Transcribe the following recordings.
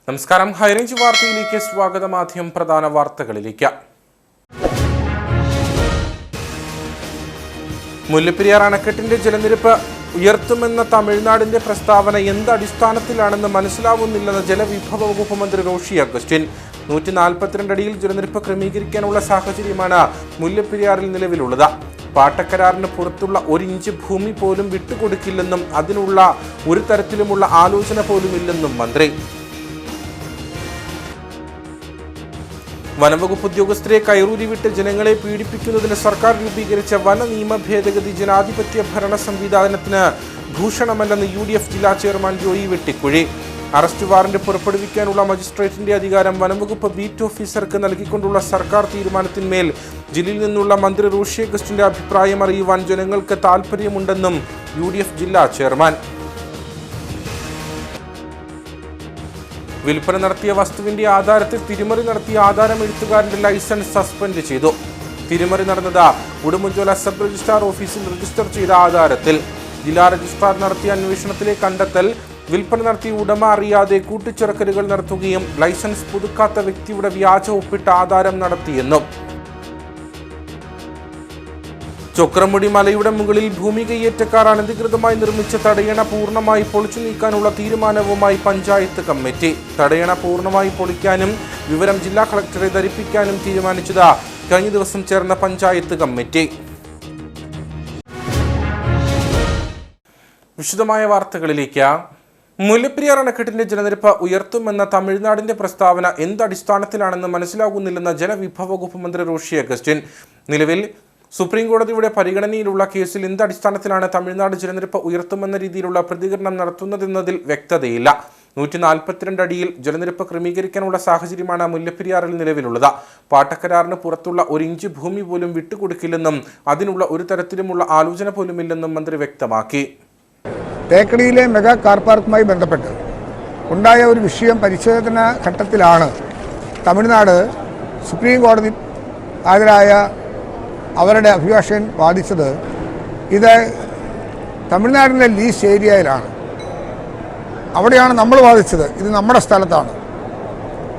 നമസ്കാരം. ഹൈറേഞ്ച് വാർത്തയിലേക്ക് സ്വാഗതം. ആദ്യം പ്രധാന വാർത്തകളിലേക്ക്. മുല്ലപ്പെരിയാർ അണക്കെട്ടിന്റെ ജലനിരപ്പ് ഉയർത്തുമെന്ന തമിഴ്നാടിന്റെ പ്രസ്താവന എന്ത് അടിസ്ഥാനത്തിലാണെന്ന് മനസ്സിലാവുന്നില്ലെന്ന് ജലവിഭവ വകുപ്പ് മന്ത്രി റോഷി അഗസ്റ്റിൻ. 142 അടിയിൽ ജലനിരപ്പ് ക്രമീകരിക്കാനുള്ള സാഹചര്യമാണ് മുല്ലപ്പെരിയാറിൽ നിലവിലുള്ളത്. പാട്ടക്കരാറിന് പുറത്തുള്ള 1 ഇഞ്ച് ഭൂമി പോലും വിട്ടുകൊടുക്കില്ലെന്നും അതിനുള്ള ഒരു തരത്തിലുമുള്ള ആലോചന പോലുമില്ലെന്നും മന്ത്രി. വനംവകുപ്പ് ഉദ്യോഗസ്ഥരെ കയറൂരി വിട്ട് ജനങ്ങളെ പീഡിപ്പിക്കുന്നതിന് സർക്കാർ രൂപീകരിച്ച വന നിയമ ഭേദഗതി ജനാധിപത്യ ഭരണ സംവിധാനത്തിന് ഭൂഷണമല്ലെന്ന് UDF ജില്ലാ chairman Joy Vettikuzhi. Arrest warrant പുറപ്പെടുവിക്കാനുള്ള മജിസ്ട്രേറ്റിന്റെ അധികാരം വനംവകുപ്പ് ബീറ്റ് ഓഫീസർക്ക് നൽകിക്കൊണ്ടുള്ള സർക്കാർ തീരുമാനത്തിന്മേൽ ജില്ലയിൽ നിന്നുള്ള മന്ത്രി റോഷി അഗസ്റ്റിന്റെ അഭിപ്രായം അറിയുവാൻ ജനങ്ങൾക്ക് താൽപര്യമുണ്ടെന്നും UDF ജില്ലാ ചെയർമാൻ. വിൽപ്പന നടത്തിയ വസ്തുവിന്റെ ആധാരത്തിൽ തിരിമറി നടത്തിയ ആധാരം എഴുത്തുകാരന്റെ ലൈസൻസ് സസ്പെൻഡ് ചെയ്തു. തിരിമറി നടന്നത് ഉടുമ്പൻചോല സബ് രജിസ്ട്രാർ ഓഫീസിൽ രജിസ്റ്റർ ചെയ്ത ആധാരത്തിൽ. ജില്ലാ രജിസ്ട്രാർ നടത്തിയ അന്വേഷണത്തിലെ കണ്ടെത്തൽ വിൽപ്പന നടത്തിയ ഉടമ അറിയാതെ കൂട്ടിച്ചേർക്കലുകൾ നടത്തുകയും ലൈസൻസ് പുതുക്കാത്ത വ്യക്തിയുടെ വ്യാജ ഒപ്പിട്ട ആധാരം നടത്തിയെന്നും. ചൊക്രമുടി മലയുടെ മുകളിൽ ഭൂമി കയ്യേറ്റക്കാർ അനധികൃതമായി നിർമ്മിച്ച തടയണ പൂർണ്ണമായി പൊളിച്ചു നീക്കാനുള്ള തീരുമാനവുമായി പഞ്ചായത്ത് കമ്മിറ്റി. തടയണ പൂർണ്ണമായി പൊളിക്കാനും വിവരം ജില്ലാ കളക്ടറെ ധരിപ്പിക്കാനും തീരുമാനിച്ചത് കഴിഞ്ഞ ദിവസം ചേർന്ന പഞ്ചായത്ത് കമ്മിറ്റി. വിശദമായ വാർത്തകളിലേക്ക്. മുല്ലപ്പെരിയാർ അണക്കെട്ടിന്റെ ജലനിരപ്പ് ഉയർത്തുമെന്ന തമിഴ്നാടിന്റെ പ്രസ്താവന എന്തടിസ്ഥാനത്തിലാണെന്ന് മനസ്സിലാകുന്നില്ലെന്ന് ജലവിഭവ വകുപ്പ് മന്ത്രി റോഷി അഗസ്റ്റിൻ. നിലവിൽ സുപ്രീം കോടതിയുടെ പരിഗണനയിലുള്ള കേസിൽ എന്തടിസ്ഥാനത്തിലാണ് തമിഴ്നാട് ജലനിരപ്പ് ഉയർത്തുമെന്ന രീതിയിലുള്ള പ്രതികരണം നടത്തുന്നതെന്നതിൽ വ്യക്തതയില്ല. 142 അടിയിൽ ജലനിരപ്പ് ക്രമീകരിക്കാനുള്ള സാഹചര്യമാണ് മുല്ലപ്പെരിയാറിൽ നിലവിലുള്ളത്. പാട്ടക്കരാറിന് പുറത്തുള്ള 1 ഇഞ്ച് ഭൂമി പോലും വിട്ടുകൊടുക്കില്ലെന്നും അതിനുള്ള ഒരു തരത്തിലുമുള്ള ആലോചന പോലുമില്ലെന്നും മന്ത്രി വ്യക്തമാക്കി. തേക്കടിയിലെ മെഗാ കാർ പാർക്കുമായി ബന്ധപ്പെട്ട് ഉണ്ടായ ഒരു വിഷയം പരിശോധന ഘട്ടത്തിലാണ് തമിഴ്നാട് സുപ്രീം കോടതി ഹാജരായ അവരുടെ അഭിഭാഷകൻ വാദിച്ചത് ഇത് തമിഴ്നാടിൻ്റെ ലീസ് ഏരിയയിലാണ്. അവിടെയാണ് നമ്മൾ വാദിച്ചത് ഇത് നമ്മുടെ സ്ഥലത്താണ്.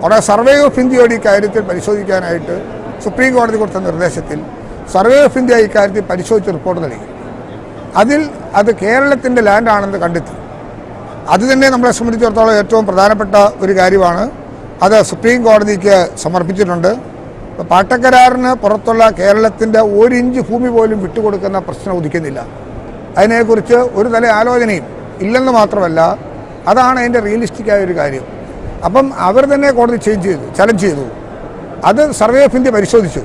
അവിടെ സർവേ ഓഫ് ഇന്ത്യയോട് ഈ കാര്യത്തിൽ പരിശോധിക്കാനായിട്ട് സുപ്രീം കോടതി കൊടുത്ത നിർദ്ദേശത്തിൽ സർവേ ഓഫ് ഇന്ത്യ ഇക്കാര്യത്തിൽ പരിശോധിച്ച് റിപ്പോർട്ട് നൽകി. അതിൽ അത് കേരളത്തിൻ്റെ ലാൻഡാണെന്ന് കണ്ടെത്തി. അത് തന്നെ നമ്മളെ സംബന്ധിച്ചിടത്തോളം ഏറ്റവും പ്രധാനപ്പെട്ട ഒരു കാര്യമാണ്. അത് സുപ്രീം കോടതിക്ക് സമർപ്പിച്ചിട്ടുണ്ട്. പാട്ടക്കരാറിന് പുറത്തുള്ള കേരളത്തിൻ്റെ 1 ഇഞ്ച് ഭൂമി പോലും വിട്ടുകൊടുക്കുന്ന പ്രശ്നം ഉദിക്കുന്നില്ല. അതിനെക്കുറിച്ച് ഒരു തല ആലോചനയും ഇല്ലെന്ന് മാത്രമല്ല അതാണ് അതിൻ്റെ റിയലിസ്റ്റിക്കായ ഒരു കാര്യം. അപ്പം അവർ തന്നെ കോടതി ചലഞ്ച് ചെയ്തു. അത് സർവേ ഓഫ് ഇന്ത്യ പരിശോധിച്ചു.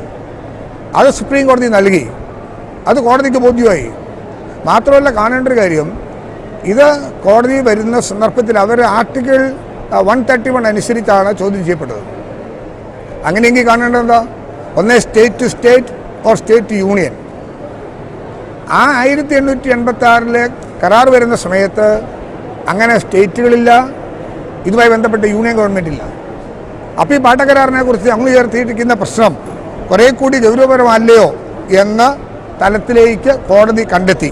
അത് സുപ്രീം കോടതി നൽകി. അത് കോടതിക്ക് ബോധ്യമായി. മാത്രമല്ല കാണേണ്ട ഒരു കാര്യം ഇത് കോടതി വരുന്ന സന്ദർഭത്തിൽ അവർ ആർട്ടിക്കിൾ 131 അനുസരിച്ചാണ് ചോദ്യം ചെയ്യപ്പെട്ടത്. അങ്ങനെയെങ്കിൽ കാണേണ്ടത് എന്താ? ഒന്ന് state to state or state to union. ആ 1886 കരാർ വരുന്ന സമയത്ത് അങ്ങനെ സ്റ്റേറ്റുകളില്ല, ഇതുമായി ബന്ധപ്പെട്ട യൂണിയൻ ഗവൺമെൻറ് ഇല്ല. അപ്പോൾ ഈ പാട്ടക്കരാറിനെ കുറിച്ച് അങ്ങ് ചേർത്തിയിരിക്കുന്ന പ്രശ്നം കുറേ കൂടി ഗൗരവപരമല്ലയോ എന്ന തലത്തിലേക്ക് കോടതി കണ്ടെത്തി.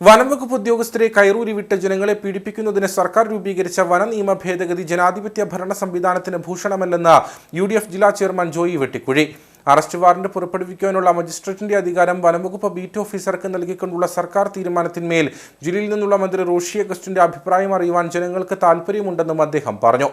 വനംവകുപ്പ് ഉദ്യോഗസ്ഥരെ കയറൂരി വിട്ട് ജനങ്ങളെ പീഡിപ്പിക്കുന്നതിന് സർക്കാർ രൂപീകരിച്ച വന നിയമ ഭേദഗതി ജനാധിപത്യ ഭരണ സംവിധാനത്തിന് ഭൂഷണമല്ലെന്ന് UDF ജില്ലാ chairman Joy Vettikuzhi. Arrest warrant പുറപ്പെടുവിക്കാനുള്ള മജിസ്ട്രേറ്റിന്റെ അധികാരം വനംവകുപ്പ് ബീറ്റ് ഓഫീസർക്ക് നൽകിക്കൊണ്ടുള്ള സർക്കാർ തീരുമാനത്തിന്മേൽ ജില്ലയിൽ നിന്നുള്ള മന്ത്രി റോഷി അഗസ്റ്റിന്റെ അഭിപ്രായം അറിയുവാൻ ജനങ്ങൾക്ക് താൽപര്യമുണ്ടെന്നും അദ്ദേഹം പറഞ്ഞു.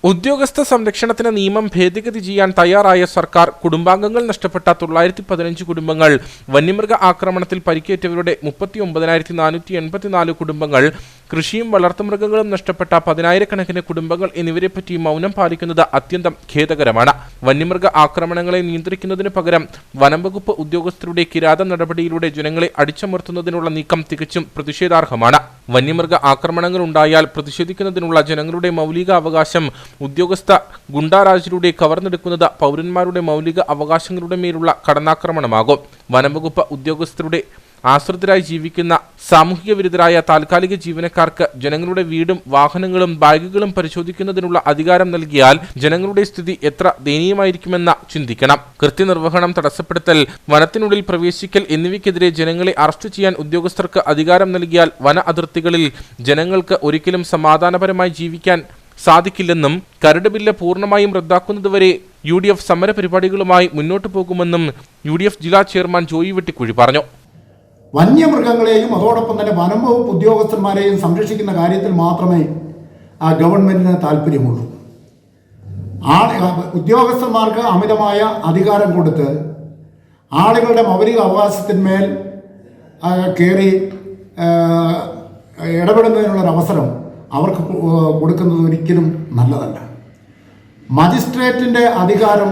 ഉദ്യോഗസ്ഥ സംരക്ഷണത്തിന് നിയമം ഭേദഗതി ചെയ്യാൻ തയ്യാറായ സർക്കാർ കുടുംബാംഗങ്ങൾ നഷ്ടപ്പെട്ട 915 കുടുംബങ്ങൾ, വന്യമൃഗ ആക്രമണത്തിൽ പരിക്കേറ്റവരുടെ 39,484 കുടുംബങ്ങൾ, കൃഷിയും വളർത്തുമൃഗങ്ങളും നഷ്ടപ്പെട്ട 10,000-കണക്കിന് കുടുംബങ്ങൾ എന്നിവരെപ്പറ്റി മൗനം പാലിക്കുന്നത് അത്യന്തം ഖേദകരമാണ്. വന്യമൃഗ ആക്രമണങ്ങളെ നിയന്ത്രിക്കുന്നതിന് പകരം വനംവകുപ്പ് ഉദ്യോഗസ്ഥരുടെ കിരാത നടപടിയിലൂടെ ജനങ്ങളെ അടിച്ചമർത്തുന്നതിനുള്ള നീക്കം തികച്ചും പ്രതിഷേധാർഹമാണ്. വന്യമൃഗ ആക്രമണങ്ങൾ ഉണ്ടായാൽ പ്രതിഷേധിക്കുന്നതിനുള്ള ജനങ്ങളുടെ മൗലിക അവകാശം ഉദ്യോഗസ്ഥ ഗുണ്ടാരാജിലൂടെ കവർന്നെടുക്കുന്നത് പൗരന്മാരുടെ മൗലിക അവകാശങ്ങളുടെ മേലുള്ള കടന്നാക്രമണമാകും. വനംവകുപ്പ് ഉദ്യോഗസ്ഥരുടെ ആശ്രിതരായി ജീവിക്കുന്ന സാമൂഹിക വിരുദ്ധരായ താൽക്കാലിക ജീവനക്കാർക്ക് ജനങ്ങളുടെ വീടും വാഹനങ്ങളും ബാഗുകളും പരിശോധിക്കുന്നതിനുള്ള അധികാരം നൽകിയാൽ ജനങ്ങളുടെ സ്ഥിതി എത്ര ദയനീയമായിരിക്കുമെന്ന് ചിന്തിക്കണം. കൃത്യനിർവഹണം തടസ്സപ്പെടുത്തൽ, വനത്തിനുള്ളിൽ പ്രവേശിക്കൽ എന്നിവയ്ക്കെതിരെ ജനങ്ങളെ അറസ്റ്റ് ചെയ്യാൻ ഉദ്യോഗസ്ഥർക്ക് അധികാരം നൽകിയാൽ വന അതിർത്തികളിൽ ജനങ്ങൾക്ക് ഒരിക്കലും സമാധാനപരമായി ജീവിക്കാൻ സാധിക്കില്ലെന്നും കരട് ബില്ല് പൂർണ്ണമായും റദ്ദാക്കുന്നതുവരെ UDF സമര പരിപാടികളുമായി മുന്നോട്ടു പോകുമെന്നും UDF ജില്ലാ ചെയർമാൻ ജോയി വെട്ടിക്കുഴി പറഞ്ഞു. വന്യമൃഗങ്ങളെയും അതോടൊപ്പം തന്നെ വനം വകുപ്പ് ഉദ്യോഗസ്ഥന്മാരെയും സംരക്ഷിക്കുന്ന കാര്യത്തിൽ മാത്രമേ ആ ഗവൺമെന്റിന് താല്പര്യമുള്ളൂ. ഉദ്യോഗസ്ഥന്മാർക്ക് അമിതമായ അധികാരം കൊടുത്ത് ആളുകളുടെ മൗലിക അവകാശത്തിന്മേൽ കയറി ഇടപെടുന്നതിനുള്ളൊരവസരം അവർക്ക് കൊടുക്കുന്നത് ഒരിക്കലും നല്ലതല്ല. മജിസ്ട്രേറ്റിൻ്റെ അധികാരം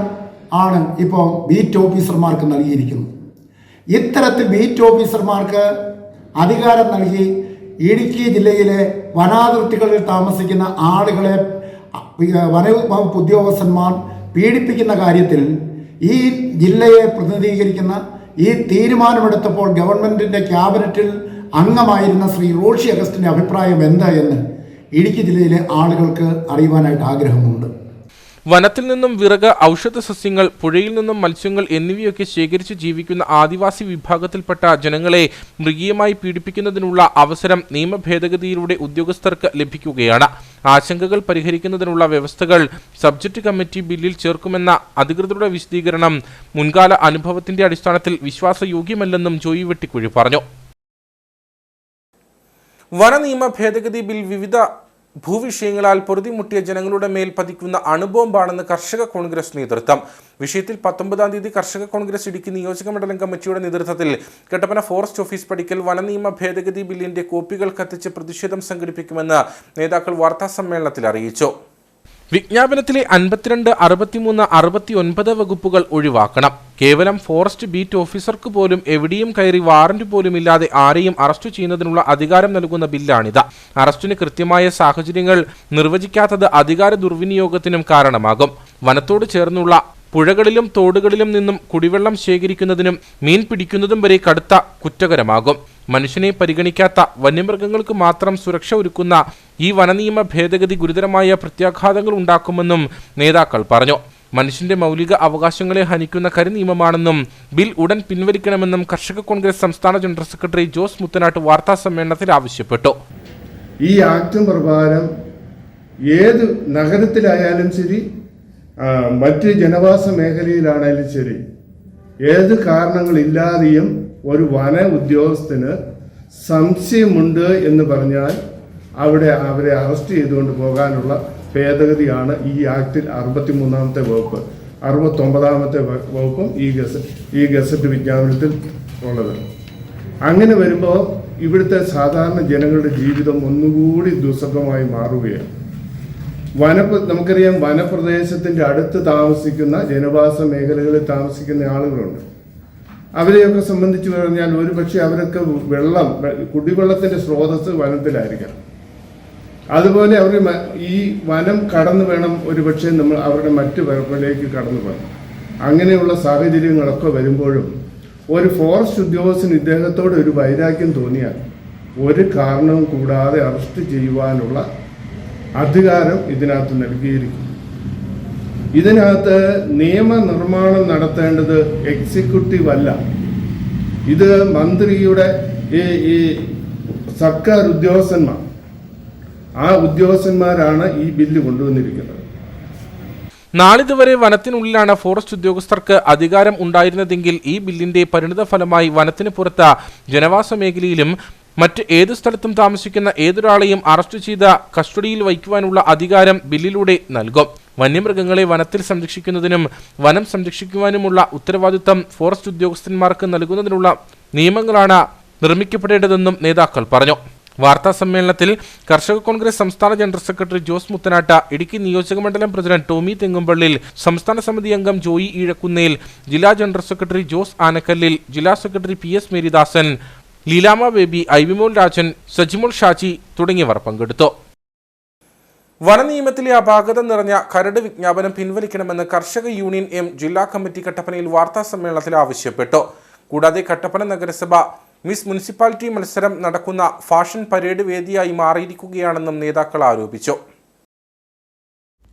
ആണ് ഇപ്പോൾ ബീറ്റ് ഓഫീസർമാർക്ക് നൽകിയിരിക്കുന്നത്. ഇത്തരത്തിൽ ബീറ്റ് ഓഫീസർമാർക്ക് അധികാരം നൽകി ഇടുക്കി ജില്ലയിലെ വനാതിർത്തികളിൽ താമസിക്കുന്ന ആളുകളെ വനവകുപ്പ് ഉദ്യോഗസ്ഥന്മാർ പീഡിപ്പിക്കുന്ന കാര്യത്തിൽ ഈ ജില്ലയെ പ്രതിനിധീകരിക്കുന്ന ഈ തീരുമാനമെടുത്തപ്പോൾ ഗവൺമെൻറ്റിൻ്റെ ക്യാബിനറ്റിൽ അംഗമായിരുന്ന ശ്രീ റോഷി അഗസ്റ്റിൻ്റെ അഭിപ്രായം എന്താ എന്ന് ഇടുക്കി ജില്ലയിലെ ആളുകൾക്ക് അറിയുവാനായിട്ട് ആഗ്രഹമുണ്ട്. വനത്തിൽ നിന്നും വിറക്, ഔഷധ സസ്യങ്ങൾ, പുഴയിൽ നിന്നും മത്സ്യങ്ങൾ എന്നിവയൊക്കെ ശേഖരിച്ച് ജീവിക്കുന്ന ആദിവാസി വിഭാഗത്തിൽപ്പെട്ട ജനങ്ങളെ മൃഗീയമായി പീഡിപ്പിക്കുന്നതിനുള്ള അവസരം നിയമ ഭേദഗതിയിലൂടെ ഉദ്യോഗസ്ഥർക്ക് ലഭിക്കുകയാണ്. ആശങ്കകൾ പരിഹരിക്കുന്നതിനുള്ള വ്യവസ്ഥകൾ സബ്ജക്ട് കമ്മിറ്റി ബില്ലിൽ ചേർക്കുമെന്ന അധികൃതരുടെ വിശദീകരണം മുൻകാല അനുഭവത്തിന്റെ അടിസ്ഥാനത്തിൽ വിശ്വാസയോഗ്യമല്ലെന്നും ജോയി വെട്ടിക്കുഴി പറഞ്ഞു. വനനിയമ ഭേദഗതി ബിൽ വിവിധ ഭൂവിഷയങ്ങളാൽ പൊറുതിമുട്ടിയ ജനങ്ങളുടെ മേൽ പതിക്കുന്ന അണുബോംബാണെന്ന് കർഷക കോൺഗ്രസ് നേതൃത്വം. വിഷയത്തിൽ 19-ാം തീയതി കർഷക കോൺഗ്രസ് ഇടുക്കി നിയോജക മണ്ഡലം കമ്മിറ്റിയുടെ നേതൃത്വത്തിൽ കട്ടപ്പന ഫോറസ്റ്റ് ഓഫീസ് പടിക്കൽ വനനിയമ ഭേദഗതി ബില്ലിന്റെ കോപ്പികൾ കത്തിച്ച് പ്രതിഷേധം സംഘടിപ്പിക്കുമെന്ന് നേതാക്കൾ വാർത്താസമ്മേളനത്തിൽ അറിയിച്ചു. വിജ്ഞാപനത്തിലെ 52, 63, 69 വകുപ്പുകൾ ഒഴിവാക്കണം. കേവലം ഫോറസ്റ്റ് ബീറ്റ് ഓഫീസർക്ക് പോലും എവിടെയും കയറി വാറന്റ് പോലും ഇല്ലാതെ ആരെയും അറസ്റ്റ് ചെയ്യുന്നതിനുള്ള അധികാരം നൽകുന്ന ബില്ലാണിത്. അറസ്റ്റിന് കൃത്യമായ സാഹചര്യങ്ങൾ നിർവചിക്കാത്തത് അധികാര ദുർവിനിയോഗത്തിനും കാരണമാകും. വനത്തോട് ചേർന്നുള്ള പുഴകളിലും തോടുകളിലും നിന്നും കുടിവെള്ളം ശേഖരിക്കുന്നതിനും മീൻ പിടിക്കുന്നതും വരെ കടുത്ത കുറ്റകരമാകും. മനുഷ്യനെ പരിഗണിക്കാത്ത വന്യമൃഗങ്ങൾക്ക് മാത്രം സുരക്ഷ ഒരുക്കുന്ന ഈ വനനിയമ ഭേദഗതി ഗുരുതരമായ പ്രത്യാഘാതങ്ങൾ ഉണ്ടാക്കുമെന്നും നേതാക്കൾ പറഞ്ഞു. മനുഷ്യന്റെ മൗലിക അവകാശങ്ങളെ ഹനിക്കുന്ന കരിനിയമമാണെന്നും ബിൽ ഉടൻ പിൻവലിക്കണമെന്നും കർഷക കോൺഗ്രസ് സംസ്ഥാന ജനറൽ സെക്രട്ടറി ജോസ് മുത്തനാട്ട് വാർത്താസമ്മേളനത്തിൽ ആവശ്യപ്പെട്ടു. ഈ ആക്ട് പ്രകാരം ഏത് നഗരത്തിലായാലും ശരി, മറ്റ് ജനവാസ മേഖലയിലാണെങ്കിലും ശരി, ഏത് കാരണങ്ങളില്ലാതെയും ഒരു വന ഉദ്യോഗസ്ഥന് സംശയമുണ്ട് എന്ന് പറഞ്ഞാൽ അവരെ അറസ്റ്റ് ചെയ്തുകൊണ്ട് പോകാനുള്ള ഭേദഗതിയാണ് ഈ ആക്ടിൽ 63-ാമത്തെ വകുപ്പ്, 69-ാമത്തെ വകുപ്പും ഈ ഗസറ്റ് വിജ്ഞാപനത്തിൽ ഉള്ളത്. അങ്ങനെ വരുമ്പോൾ ഇവിടുത്തെ സാധാരണ ജനങ്ങളുടെ ജീവിതം ഒന്നുകൂടി ദുസ്സഹമായി മാറുകയാണ്. നമുക്കറിയാം, വനപ്രദേശത്തിൻ്റെ അടുത്ത് താമസിക്കുന്ന ജനവാസ മേഖലകളിൽ താമസിക്കുന്ന ആളുകളുണ്ട്. അവരെയൊക്കെ സംബന്ധിച്ച് പറഞ്ഞാൽ ഒരുപക്ഷെ അവരൊക്കെ കുടിവെള്ളത്തിൻ്റെ സ്രോതസ് വനത്തിലായിരിക്കാം. അതുപോലെ അവർ ഈ വനം കടന്നു വേണം ഒരുപക്ഷെ നമ്മൾ അവരുടെ മറ്റ് വനങ്ങളിലേക്ക് കടന്നു പോകാൻ. അങ്ങനെയുള്ള സാഹചര്യങ്ങളൊക്കെ വരുമ്പോഴും ഒരു ഫോറസ്റ്റ് ഉദ്യോഗസ്ഥന് ഇദ്ദേഹത്തോട് ഒരു വൈരാഗ്യം തോന്നിയാൽ ഒരു കാരണവും കൂടാതെ അറസ്റ്റ് ചെയ്യുവാനുള്ള അധികാരം ഇതിനകത്ത് നൽകിയിരിക്കുന്നു. ഇതിനകത്ത് നിയമനിർമ്മാണം നടത്തേണ്ടത് എക്സിക്യൂട്ടീവ് അല്ല, ഇത് മന്ത്രിയുടെ ഈ സർക്കാർ ഉദ്യോഗസ്ഥന്മാർ, ആ ഉദ്യോഗസ്ഥന്മാരാണ് ഈ ബില്ല് കൊണ്ടുവന്നിരിക്കുന്നത്. നാളിതുവരെ വനത്തിനുള്ളിലാണ് ഫോറസ്റ്റ് ഉദ്യോഗസ്ഥർക്ക് അധികാരം ഉണ്ടായിരുന്നതെങ്കിൽ ഈ ബില്ലിന്റെ പരിണിത ഫലമായി വനത്തിന് പുറത്ത് ജനവാസ മേഖലയിലും മറ്റ് ഏതു സ്ഥലത്തും താമസിക്കുന്ന ഏതൊരാളെയും അറസ്റ്റ് ചെയ്ത് കസ്റ്റഡിയിൽ വയ്ക്കുവാനുള്ള അധികാരം ബില്ലിലൂടെ നൽകും. വന്യമൃഗങ്ങളെ വനത്തിൽ സംരക്ഷിക്കുന്നതിനും വനം സംരക്ഷിക്കുവാനുമുള്ള ഉത്തരവാദിത്തം ഫോറസ്റ്റ് ഉദ്യോഗസ്ഥന്മാർക്ക് നൽകുന്നതിനുള്ള നിയമങ്ങളാണ് നിർമ്മിക്കപ്പെടേണ്ടതെന്നും നേതാക്കൾ പറഞ്ഞു. വാർത്താ സമ്മേളനത്തിൽ കർഷക കോൺഗ്രസ് സംസ്ഥാന ജനറൽ സെക്രട്ടറി ജോസ് മുത്തനാട്ട്, ഇടുക്കി നിയോജകമണ്ഡലം പ്രസിഡന്റ് ടോമി തെങ്ങുംപള്ളിൽ, സംസ്ഥാന സമിതി അംഗം ജോയി ഈഴക്കുന്നേൽ, ജില്ലാ ജനറൽ സെക്രട്ടറി ജോസ് ആനക്കല്ലിൽ, ജില്ലാ സെക്രട്ടറി PS മേരിദാസൻ, ലീലാമ ബേബി, ഐവിമോൾ രാജൻ, സജിമോൾ ഷാജി തുടങ്ങിയവർ പങ്കെടുത്തു. വനനിയമത്തിലെ അപാകത നിറഞ്ഞ കരട് വിജ്ഞാപനം പിൻവലിക്കണമെന്ന് കർഷക യൂണിയൻ M ജില്ലാ കമ്മിറ്റി കട്ടപ്പനയിൽ വാർത്താ സമ്മേളനത്തിൽ ആവശ്യപ്പെട്ടു. കൂടാതെ കട്ടപ്പന നഗരസഭ മിസ് മുനിസിപ്പാലിറ്റി മത്സരം നടക്കുന്ന ഫാഷൻ പരേഡ് വേദിയായി മാറിയിരിക്കുകയാണെന്നും നേതാക്കൾ ആരോപിച്ചു.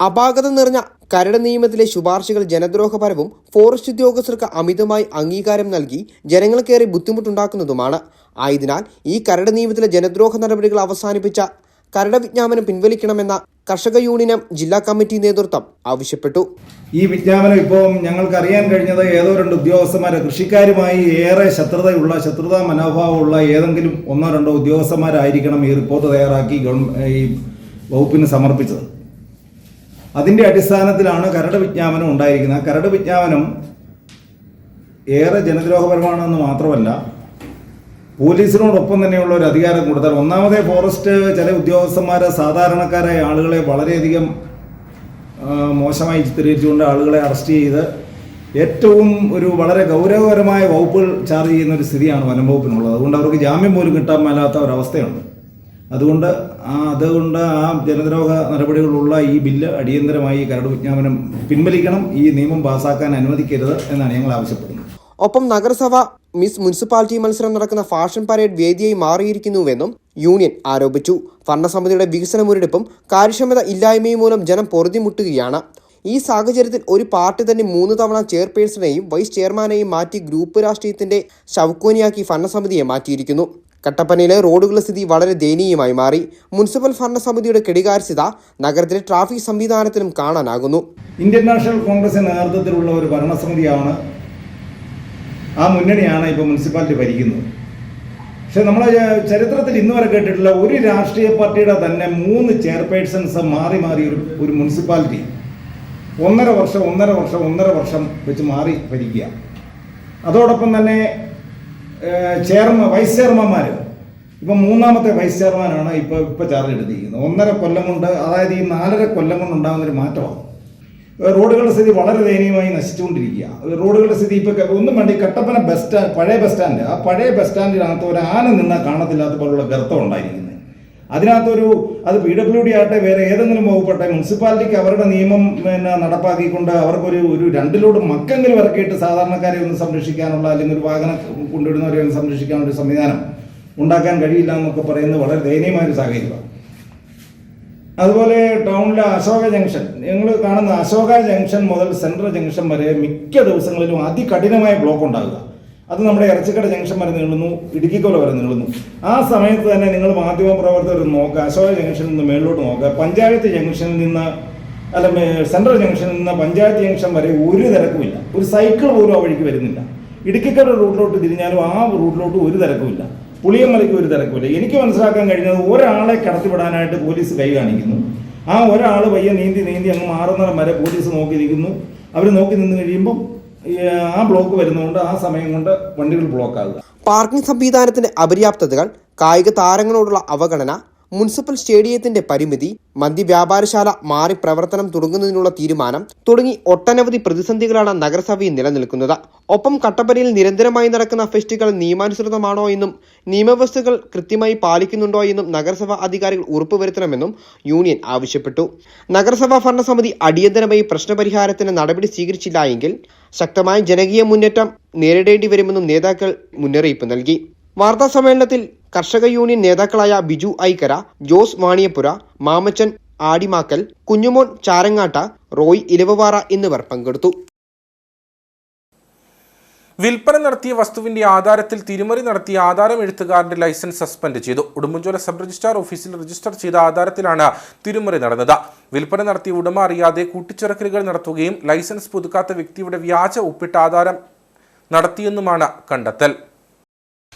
അപാകത നിറഞ്ഞ കരട് നിയമത്തിലെ ശുപാർശകൾ ജനദ്രോഹപരവും ഫോറസ്റ്റ് ഉദ്യോഗസ്ഥർക്ക് അമിതമായി അംഗീകാരം നൽകി ജനങ്ങൾക്കേറെ ബുദ്ധിമുട്ടുണ്ടാക്കുന്നതുമാണ്. ആയതിനാൽ ഈ കരട് നിയമത്തിലെ ജനദ്രോഹ നടപടികൾ അവസാനിപ്പിച്ച കരട് വിജ്ഞാപനം പിൻവലിക്കണമെന്ന കർഷക യൂണിയൻ ജില്ലാ കമ്മിറ്റി നേതൃത്വം ആവശ്യപ്പെട്ടു. ഈ വിജ്ഞാപനം ഇപ്പോൾ ഞങ്ങൾക്ക് അറിയാൻ കഴിഞ്ഞത് ഏതോ 2 ഉദ്യോഗസ്ഥന്മാരെ കൃഷിക്കാരുമായി ഏറെ ശത്രുതാ മനോഭാവമുള്ള ഏതെങ്കിലും 1-2 ഉദ്യോഗസ്ഥന്മാരായിരിക്കണം ഈ റിപ്പോർട്ട് തയ്യാറാക്കി ഈ വകുപ്പിന് സമർപ്പിച്ചത്. അതിൻ്റെ അടിസ്ഥാനത്തിലാണ് കരട് വിജ്ഞാപനം ഉണ്ടായിരിക്കുന്നത്. കരട് വിജ്ഞാപനം ഏറെ ജനദ്രോഹപരമാണെന്ന് മാത്രമല്ല, പോലീസിനോടൊപ്പം തന്നെയുള്ള ഒരു അധികാരം കൊടുത്താൽ, ഒന്നാമതേ ഫോറസ്റ്റ് ചില ഉദ്യോഗസ്ഥന്മാർ സാധാരണക്കാരായ ആളുകളെ വളരെയധികം മോശമായി ചിത്രീകരിച്ചുകൊണ്ട് ആളുകളെ അറസ്റ്റ് ചെയ്ത് ഏറ്റവും വളരെ ഗൗരവകരമായ വകുപ്പുകൾ ചാർജ് ചെയ്യുന്ന ഒരു സ്ഥിതിയാണ് വനം വകുപ്പിനുള്ളത്. അതുകൊണ്ട് അവർക്ക് ജാമ്യം പോലും കിട്ടാൻ മേലാത്ത ഒരവസ്ഥയുണ്ട്. അതുകൊണ്ട് ആ ജനദ്രോഹ നടപടികളുള്ള ഈ ബില്ല് അടിയന്തരമായി കരട് വിജ്ഞാപനം പിൻവലിക്കണം, ഈ നിയമം പാസ്സാക്കാൻ അനുവദിക്കരുത് എന്നാണ് ഞങ്ങൾ ആവശ്യപ്പെടുന്നത്. ഒപ്പം നഗരസഭ മിസ് മുനിസിപ്പാലിറ്റി മത്സരം നടക്കുന്ന ഫാഷൻ പരേഡ് വേദിയായി മാറിയിരിക്കുന്നുവെന്നും യൂണിയൻ ആരോപിച്ചു. ഭരണസമിതിയുടെ വികസന മുരടിപ്പും കാര്യക്ഷമത ഇല്ലായ്മയും മൂലം ജനം പൊറുതിമുട്ടുകയാണ്. ഈ സാഹചര്യത്തിൽ ഒരു പാർട്ടി തന്നെ 3 തവണ ചെയർപേഴ്സണെയും വൈസ് ചെയർമാനെയും മാറ്റി ഗ്രൂപ്പ് രാഷ്ട്രീയത്തിന്റെ ശവക്കോനിയാക്കി ഭരണസമിതിയെ മാറ്റിയിരിക്കുന്നു. കട്ടപ്പനയിലെ റോഡുകളുടെ സ്ഥിതി വളരെ ദയനീയമായി മാറി. മുനിസിപ്പൽ ഭരണസമിതിയുടെ കെടികാര്യസ്ഥത നഗരത്തിലെ ട്രാഫിക് സംവിധാനത്തിലും കാണാനാകുന്നു. ഇന്ത്യൻ നാഷണൽ കോൺഗ്രസിന്റെ നേതൃത്വത്തിലുള്ള ഒരു ഭരണസമിതിയാണ്, ആ മുന്നണിയാണ് ഇപ്പോൾ മുനിസിപ്പാലിറ്റി ഭരിക്കുന്നത്. പക്ഷെ നമ്മൾ ചരിത്രത്തിൽ ഇന്ന് വരെ കേട്ടിട്ടില്ല ഒരു രാഷ്ട്രീയ പാർട്ടിയുടെ തന്നെ 3 ചെയർപേഴ്സൺസ് മാറി ഒരു മുനിസിപ്പാലിറ്റി 1.5 വർഷം വെച്ച് മാറി ഭരിക്കുക. അതോടൊപ്പം തന്നെ വൈസ് ചെയർമാന്മാർ ഇപ്പം 3ാമത്തെ വൈസ് ചെയർമാനാണ് ഇപ്പോൾ ചാർജ് എടുത്തിരിക്കുന്നത്. 1.5 കൊല്ലം കൊണ്ട്, അതായത് ഈ 4.5 കൊല്ലം കൊണ്ട് ഉണ്ടാകുന്നൊരു മാറ്റമാണ്. റോഡുകളുടെ സ്ഥിതി വളരെ ദയനീയമായി നശിച്ചുകൊണ്ടിരിക്കുക. റോഡുകളുടെ സ്ഥിതി ഇപ്പോൾ ഒന്നും വേണ്ടി കട്ടപ്പന പഴയ ബസ് സ്റ്റാൻഡ്, ആ പഴയ ബസ് സ്റ്റാൻഡിനകത്ത് ഒരു ആന നിന്നാൽ കാണത്തില്ലാത്ത പോലുള്ള ഗർത്തം ഉണ്ടായിരിക്കുന്നത്. അത് PWD ആട്ടെ വേറെ ഏതെങ്കിലും വകുപ്പട്ടെ, മുനിസിപ്പാലിറ്റിക്ക് അവരുടെ നിയമം നടപ്പാക്കിക്കൊണ്ട് അവർക്കൊരു 2 ലോഡ് മക്കെങ്കിലും ഇറക്കിയിട്ട് സാധാരണക്കാരെ ഒന്ന് സംരക്ഷിക്കാനുള്ള, അല്ലെങ്കിൽ ഒരു വാഹനം കൊണ്ടുവരുന്നവരെ ഒന്ന് സംരക്ഷിക്കാനുള്ള ഒരു സംവിധാനം ഉണ്ടാക്കാൻ കഴിയില്ല എന്നൊക്കെ പറയുന്നത് വളരെ ദയനീയമായൊരു സാഹചര്യമാണ്. അതുപോലെ ടൗണിലെ അശോക ജംഗ്ഷൻ, ഞങ്ങൾ കാണുന്ന അശോക ജംഗ്ഷൻ മുതൽ സെൻട്രൽ ജംഗ്ഷൻ വരെ മിക്ക ദിവസങ്ങളിലും അതികഠിനമായ ബ്ലോക്ക് ഉണ്ടാകുക. അത് നമ്മുടെ ഇറച്ചിക്കട ജംഗ്ഷൻ വരെ നീളുന്നു, ഇടുക്കിക്കോല വരെ നീളുന്നു. ആ സമയത്ത് തന്നെ നിങ്ങൾ മാധ്യമപ്രവർത്തകർ നോക്കുക, അശോക ജംഗ്ഷനിൽ നിന്ന് മേളിലോട്ട് നോക്കുക, പഞ്ചായത്ത് ജംഗ്ഷനിൽ നിന്ന് സെൻട്രൽ ജംഗ്ഷനിൽ നിന്ന് പഞ്ചായത്ത് ജംഗ്ഷൻ വരെ ഒരു തിരക്കുമില്ല. ഒരു സൈക്കിൾ പോലും ആ വഴിക്ക് വരുന്നില്ല. ഇടുക്കിക്കട റൂട്ടിലോട്ട് തിരിഞ്ഞാലും ആ റൂട്ടിലോട്ട് ഒരു തിരക്കുമില്ല. പുളിയമ്മലയ്ക്ക് ഒരു തിരക്കുമില്ല. എനിക്ക് മനസ്സിലാക്കാൻ കഴിഞ്ഞത് ഒരാളെ കടത്തിവിടാനായിട്ട് പോലീസ് കൈ കാണിക്കുന്നു. ആ ഒരാൾ പയ്യെ നീന്തി അങ്ങ് മാറുന്നിടം വരെ പോലീസ് നോക്കിയിരിക്കുന്നു. അവർ നോക്കി നിന്ന് കഴിയുമ്പം ആ ബ്ലോക്ക് വരുന്നതുകൊണ്ട് ആ സമയം കൊണ്ട് വണ്ടികൾ ബ്ലോക്ക് ആകുക. പാർക്കിംഗ് സംവിധാനത്തിന്റെ അപര്യാപ്തതകൾ, കായിക താരങ്ങളോടുള്ള അവഗണന, മുനിസിപ്പൽ സ്റ്റേഡിയത്തിന്റെ പരിമിതി, മദ്യവ്യാപാരശാല മാറി പ്രവർത്തനം തുടങ്ങുന്നതിനുള്ള തീരുമാനം തുടങ്ങി ഒട്ടനവധി പ്രതിസന്ധികളാണ് നഗരസഭയിൽ നിലനിൽക്കുന്നത്. ഒപ്പം കട്ടപ്പനയിൽ നിരന്തരമായി നടക്കുന്ന ഫെസ്റ്റുകൾ നിയമാനുസൃതമാണോ എന്നും നിയമവ്യവസ്ഥകൾ കൃത്യമായി പാലിക്കുന്നുണ്ടോ എന്നും നഗരസഭാ അധികാരികൾ ഉറപ്പുവരുത്തണമെന്നും യൂണിയൻ ആവശ്യപ്പെട്ടു. നഗരസഭാ ഭരണസമിതി അടിയന്തരമായി പ്രശ്നപരിഹാരത്തിന് നടപടി സ്വീകരിച്ചില്ല എങ്കിൽ ശക്തമായ ജനകീയ മുന്നേറ്റം നേരിടേണ്ടി വരുമെന്നും നേതാക്കൾ മുന്നറിയിപ്പ് നൽകി. വാർത്താ സമ്മേളനത്തിൽ കർഷക യൂണിയൻ നേതാക്കളായ ബിജു ഐക്കര, ജോസ് വാണിയപ്പുര, മാമച്ചൻ ആടിമാക്കൽ, കുഞ്ഞുമോൻ ചാരങ്ങാട്ട, റോയ് ഇലവവാറ എന്നിവർ പങ്കെടുത്തു. വിൽപ്പന നടത്തിയ വസ്തുവിന്റെ ആധാരത്തിൽ തിരിമറി നടത്തിയ ആധാരം എഴുത്തുകാരന്റെ ലൈസൻസ് സസ്പെൻഡ് ചെയ്തു. ഉടുമ്പൻചോല സബ് രജിസ്ട്രാർ ഓഫീസിൽ രജിസ്റ്റർ ചെയ്ത ആധാരത്തിലാണ് തിരിമറി നടന്നത്. വിൽപ്പന നടത്തിയ ഉടമ അറിയാതെ കൂട്ടിച്ചേർക്കലുകൾ നടത്തുകയും ലൈസൻസ് പുതുക്കാത്ത വ്യക്തിയുടെ വ്യാജ ഒപ്പിട്ട ആധാരം നടത്തിയെന്നുമാണ് കണ്ടെത്തൽ.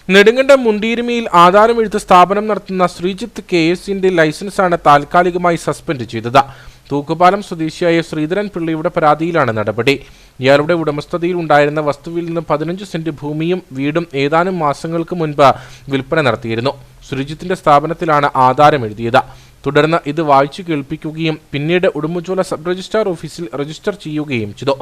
നെടുങ്കണ്ടം മുണ്ടീരുമിയിൽ ആധാരം എഴുത്ത് സ്ഥാപനം നടത്തുന്ന ശ്രീജിത്ത് KSന്റെ ലൈസൻസാണ് താൽക്കാലികമായി സസ്പെൻഡ് ചെയ്തത്. തൂക്കുപാലം സ്വദേശിയായ ശ്രീധരൻ പിള്ളയുടെ പരാതിയിലാണ് നടപടി. ഇയാളുടെ ഉടമസ്ഥതയിൽ ഉണ്ടായിരുന്ന വസ്തുവിൽ നിന്ന് 15 സെന്റ് ഭൂമിയും വീടും ഏതാനും മാസങ്ങൾക്ക് മുൻപ് വിൽപ്പന നടത്തിയിരുന്നു. ശ്രീജിത്തിന്റെ സ്ഥാപനത്തിലാണ് ആധാരം എഴുതിയത്. തുടർന്ന് ഇത് വായിച്ചു കേൾപ്പിക്കുകയും പിന്നീട് ഉടുമ്പൻചോല സബ് രജിസ്ട്രാർ ഓഫീസിൽ രജിസ്റ്റർ ചെയ്യുകയും ചെയ്തു.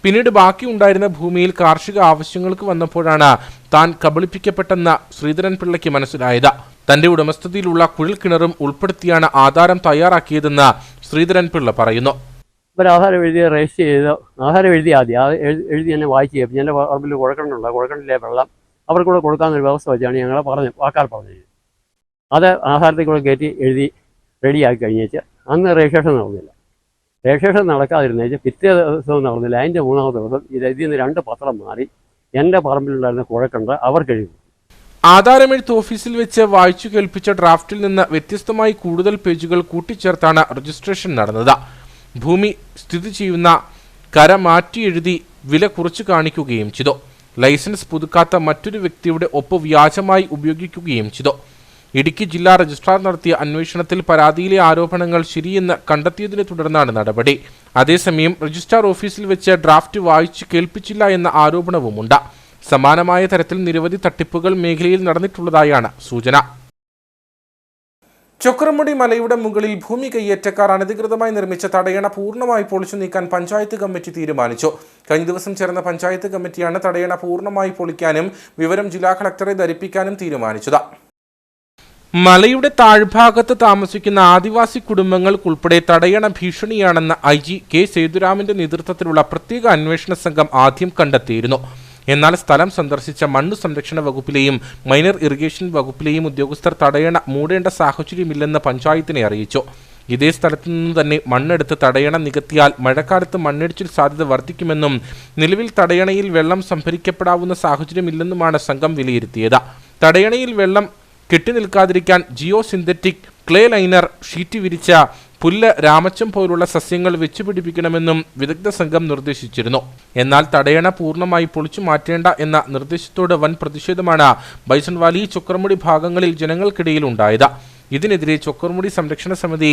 പിന്നീട് ബാക്കി ഉണ്ടായിരുന്ന ഭൂമിയിൽ കാർഷിക ആവശ്യങ്ങൾക്ക് വന്നപ്പോഴാണ് താൻ കബളിപ്പിക്കപ്പെട്ടെന്ന് ശ്രീധരൻ പിള്ളയ്ക്ക് മനസ്സിലായത്. തന്റെ ഉടമസ്ഥതയിലുള്ള കുഴൽക്കിണറും ഉൾപ്പെടുത്തിയാണ് ആധാരം തയ്യാറാക്കിയതെന്ന് ശ്രീധരൻ പിള്ള പറയുന്നു. ആധാരം എഴുതി രജിസ്റ്റർ ചെയ്ത് ആധാരം എഴുതി ആദ്യം എഴുതി എന്നെ വായിച്ചു. പിന്നെ എൻ്റെ പറമ്പിൽ കുഴക്കണ്ണുണ്ട്, കുഴക്കണ്ണിലെ വെള്ളം അവർക്കൂടെ കൊടുക്കാമെന്നൊരു വ്യവസ്ഥ വെച്ചാണ് ഞങ്ങളെ വാക്കാൽ പറഞ്ഞത്. അത് ആധാരത്തിൽ കൂടെ കയറ്റി എഴുതി റെഡിയാക്കി കഴിഞ്ഞേച്ച് അന്ന് രജിസ്ട്രേഷൻ നടന്നില്ല. രജിസ്ട്രേഷൻ നടക്കാതിരുന്നേച്ച് പിറ്റേ ദിവസവും നടന്നില്ല. അതിൻ്റെ 3-ാമത്തെ ദിവസം ഇതിൽ നിന്ന് 2 പത്രം മാറി എൻ്റെ പറമ്പിലുണ്ടായിരുന്ന കുഴക്കണ്ട അവർക്ക് എഴുതി. ആധാരമെഴുത്ത് ഓഫീസിൽ വെച്ച് വായിച്ചു കേൾപ്പിച്ച ഡ്രാഫ്റ്റിൽ നിന്ന് വ്യത്യസ്തമായി കൂടുതൽ പേജുകൾ കൂട്ടിച്ചേർത്താണ് രജിസ്ട്രേഷൻ നടന്നത്. ഭൂമി സ്ഥിതി ചെയ്യുന്ന കര മാറ്റി എഴുതി വില കുറച്ച് കാണിക്കുകയും ചെയ്തു. ലൈസൻസ് പുതുക്കാത്ത മറ്റൊരു വ്യക്തിയുടെ ഒപ്പ് വ്യാജമായി ഉപയോഗിക്കുകയും ചെയ്തു. ഇടുക്കി ജില്ലാ രജിസ്ട്രാർ നടത്തിയ അന്വേഷണത്തിൽ പരാതിയിലെ ആരോപണങ്ങൾ ശരിയെന്ന് കണ്ടെത്തിയതിനെ തുടർന്നാണ് നടപടി. അതേസമയം രജിസ്ട്രാർ ഓഫീസിൽ വെച്ച് ഡ്രാഫ്റ്റ് വായിച്ചു കേൾപ്പിച്ചില്ല എന്ന ആരോപണവുമുണ്ട്. സമാനമായ തരത്തിൽ നിരവധി തട്ടിപ്പുകൾ മേഖലയിൽ നടന്നിട്ടുള്ളതായാണ് സൂചന. ചൊക്രമുടി മലയുടെ മുകളിൽ ഭൂമി കയ്യേറ്റക്കാർ അനധികൃതമായി നിർമ്മിച്ച തടയണ പൂർണ്ണമായി പൊളിച്ചു നീക്കാൻ പഞ്ചായത്ത് കമ്മിറ്റി തീരുമാനിച്ചു. കഴിഞ്ഞ ദിവസം ചേർന്ന പഞ്ചായത്ത് കമ്മിറ്റിയാണ് തടയണ പൂർണ്ണമായി പൊളിക്കാനും വിവരം ജില്ലാ കളക്ടറെ ധരിപ്പിക്കാനും തീരുമാനിച്ചത്. മലയുടെ താഴ്ഭാഗത്ത് താമസിക്കുന്ന ആദിവാസി കുടുംബങ്ങൾക്കുൾപ്പെടെ തടയണ ഭീഷണിയാണെന്ന IG കെ സേതുരാമന്റെ നേതൃത്വത്തിലുള്ള പ്രത്യേക അന്വേഷണ സംഘം ആദ്യം കണ്ടെത്തിയിരുന്നു. എന്നാൽ സ്ഥലം സന്ദർശിച്ച മണ്ണ് സംരക്ഷണ വകുപ്പിലെയും മൈനർ ഇറിഗേഷൻ വകുപ്പിലെയും ഉദ്യോഗസ്ഥർ തടയണ മൂടേണ്ട സാഹചര്യമില്ലെന്ന് പഞ്ചായത്തിനെ അറിയിച്ചു. ഇതേ സ്ഥലത്തു നിന്ന് തന്നെ മണ്ണെടുത്ത് തടയണ നികത്തിയാൽ മഴക്കാലത്ത് മണ്ണിടിച്ചിൽ സാധ്യത വർദ്ധിക്കുമെന്നും നിലവിൽ തടയണയിൽ വെള്ളം സംഭരിക്കപ്പെടാവുന്ന സാഹചര്യമില്ലെന്നുമാണ് സംഘം വിലയിരുത്തിയത്. തടയണയിൽ വെള്ളം കെട്ടിനിൽക്കാതിരിക്കാൻ geo synthetic clay liner sheet വിരിച്ച പുല്ല്, രാമച്ചം പോലുള്ള സസ്യങ്ങൾ വെച്ചുപിടിപ്പിക്കണമെന്നും വിദഗ്ധ സംഘം നിർദ്ദേശിച്ചിരുന്നു. എന്നാൽ തടയണ പൂർണ്ണമായി പൊളിച്ചു മാറ്റേണ്ട എന്ന നിർദ്ദേശത്തോട് വൻ പ്രതിഷേധമാണ് ബൈസൺവാലി, ചൊക്രമുടി ഭാഗങ്ങളിൽ ജനങ്ങൾക്കിടയിൽ ഉണ്ടായത്. ഇതിനെതിരെ ചൊക്രമുടി സംരക്ഷണ സമിതി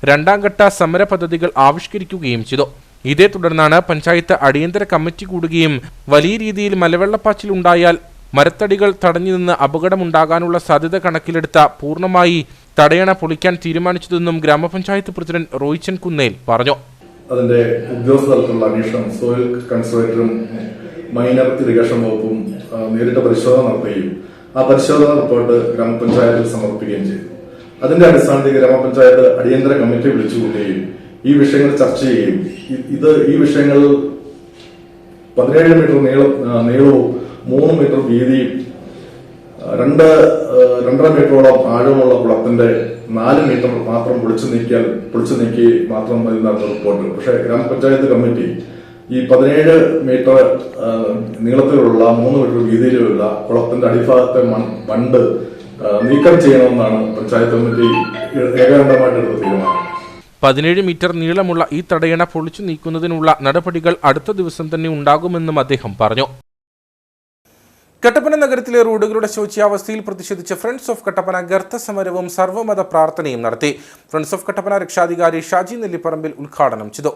2ാം ഘട്ട സമര പദ്ധതികൾ ആവിഷ്കരിക്കുകയും ചെയ്തു. ഇതേ തുടർന്നാണ് പഞ്ചായത്ത് അടിയന്തര കമ്മിറ്റി കൂടുകയും വലിയ രീതിയിൽ മലവെള്ളപ്പാച്ചിൽ ഉണ്ടായാൽ മരത്തടികൾ തടഞ്ഞു നിന്ന് അപകടമുണ്ടാകാനുള്ള സാധ്യത കണക്കിലെടുത്ത പൂർണ്ണമായി തടയണ പൊളിക്കാൻ തീരുമാനിച്ചതെന്നും ഗ്രാമപഞ്ചായത്ത് പ്രസിഡന്റ് റോയിച്ചൻ കുന്നേൽ പറഞ്ഞു. അതിന്റെ ഉദ്യോഗസ്ഥ തലത്തിലുള്ള അന്വേഷണം സോയിൽ കൺസർവേറ്ററും മൈനർ ഇറിഗേഷൻ വകുപ്പും നേരിട്ട് പരിശോധന നടത്തുകയും ആ പരിശോധന റിപ്പോർട്ട് ഗ്രാമപഞ്ചായത്തിൽ സമർപ്പിക്കുകയും ചെയ്തു. അതിന്റെ അടിസ്ഥാനത്തിൽ ഗ്രാമപഞ്ചായത്ത് അടിയന്തര കമ്മിറ്റി വിളിച്ചുകൂട്ടുകയും ഈ വിഷയങ്ങൾ ചർച്ച ചെയ്യുകയും ഈ വിഷയങ്ങൾ 17 മീറ്റർ നീളവും 3 മീറ്റർ വീതിയും 2.5 മീറ്ററോളം ആഴമുള്ള കുളത്തിന്റെ 4 മീറ്റർ മാത്രം പൊളിച്ചു നീക്കി മാത്രം മതി നടന്ന റിപ്പോർട്ട്. പക്ഷേ ഗ്രാമപഞ്ചായത്ത് കമ്മിറ്റി ഈ 17 മീറ്റർ നീളത്തിലുള്ള 3 മീറ്റർ വീതിയിലുള്ള കുളത്തിന്റെ അടിഭാഗത്തെ മണ്ണ് നീക്കം ചെയ്യണമെന്നാണ് പഞ്ചായത്ത് കമ്മിറ്റി ഏകാന്തമായിട്ട് എടുത്ത തീരുമാനം. 17 മീറ്റർ നീളമുള്ള ഈ തടയണ പൊളിച്ചു നീക്കുന്നതിനുള്ള നടപടികൾ അടുത്ത ദിവസം തന്നെ ഉണ്ടാകുമെന്നും അദ്ദേഹം പറഞ്ഞു. കട്ടപ്പന നഗരത്തിലെ റോഡുകളുടെ ശോച്യാവസ്ഥയിൽ പ്രതിഷേധിച്ച് ഫ്രണ്ട്സ് ഓഫ് കട്ടപ്പന ഗർത്ത സമരവും സർവ്വമത പ്രാർത്ഥനയും നടത്തി. ഫ്രണ്ട്സ് ഓഫ് കട്ടപ്പന രക്ഷാധികാരി ഷാജി നെല്ലിപ്പറമ്പിൽ ഉദ്ഘാടനം ചെയ്തു.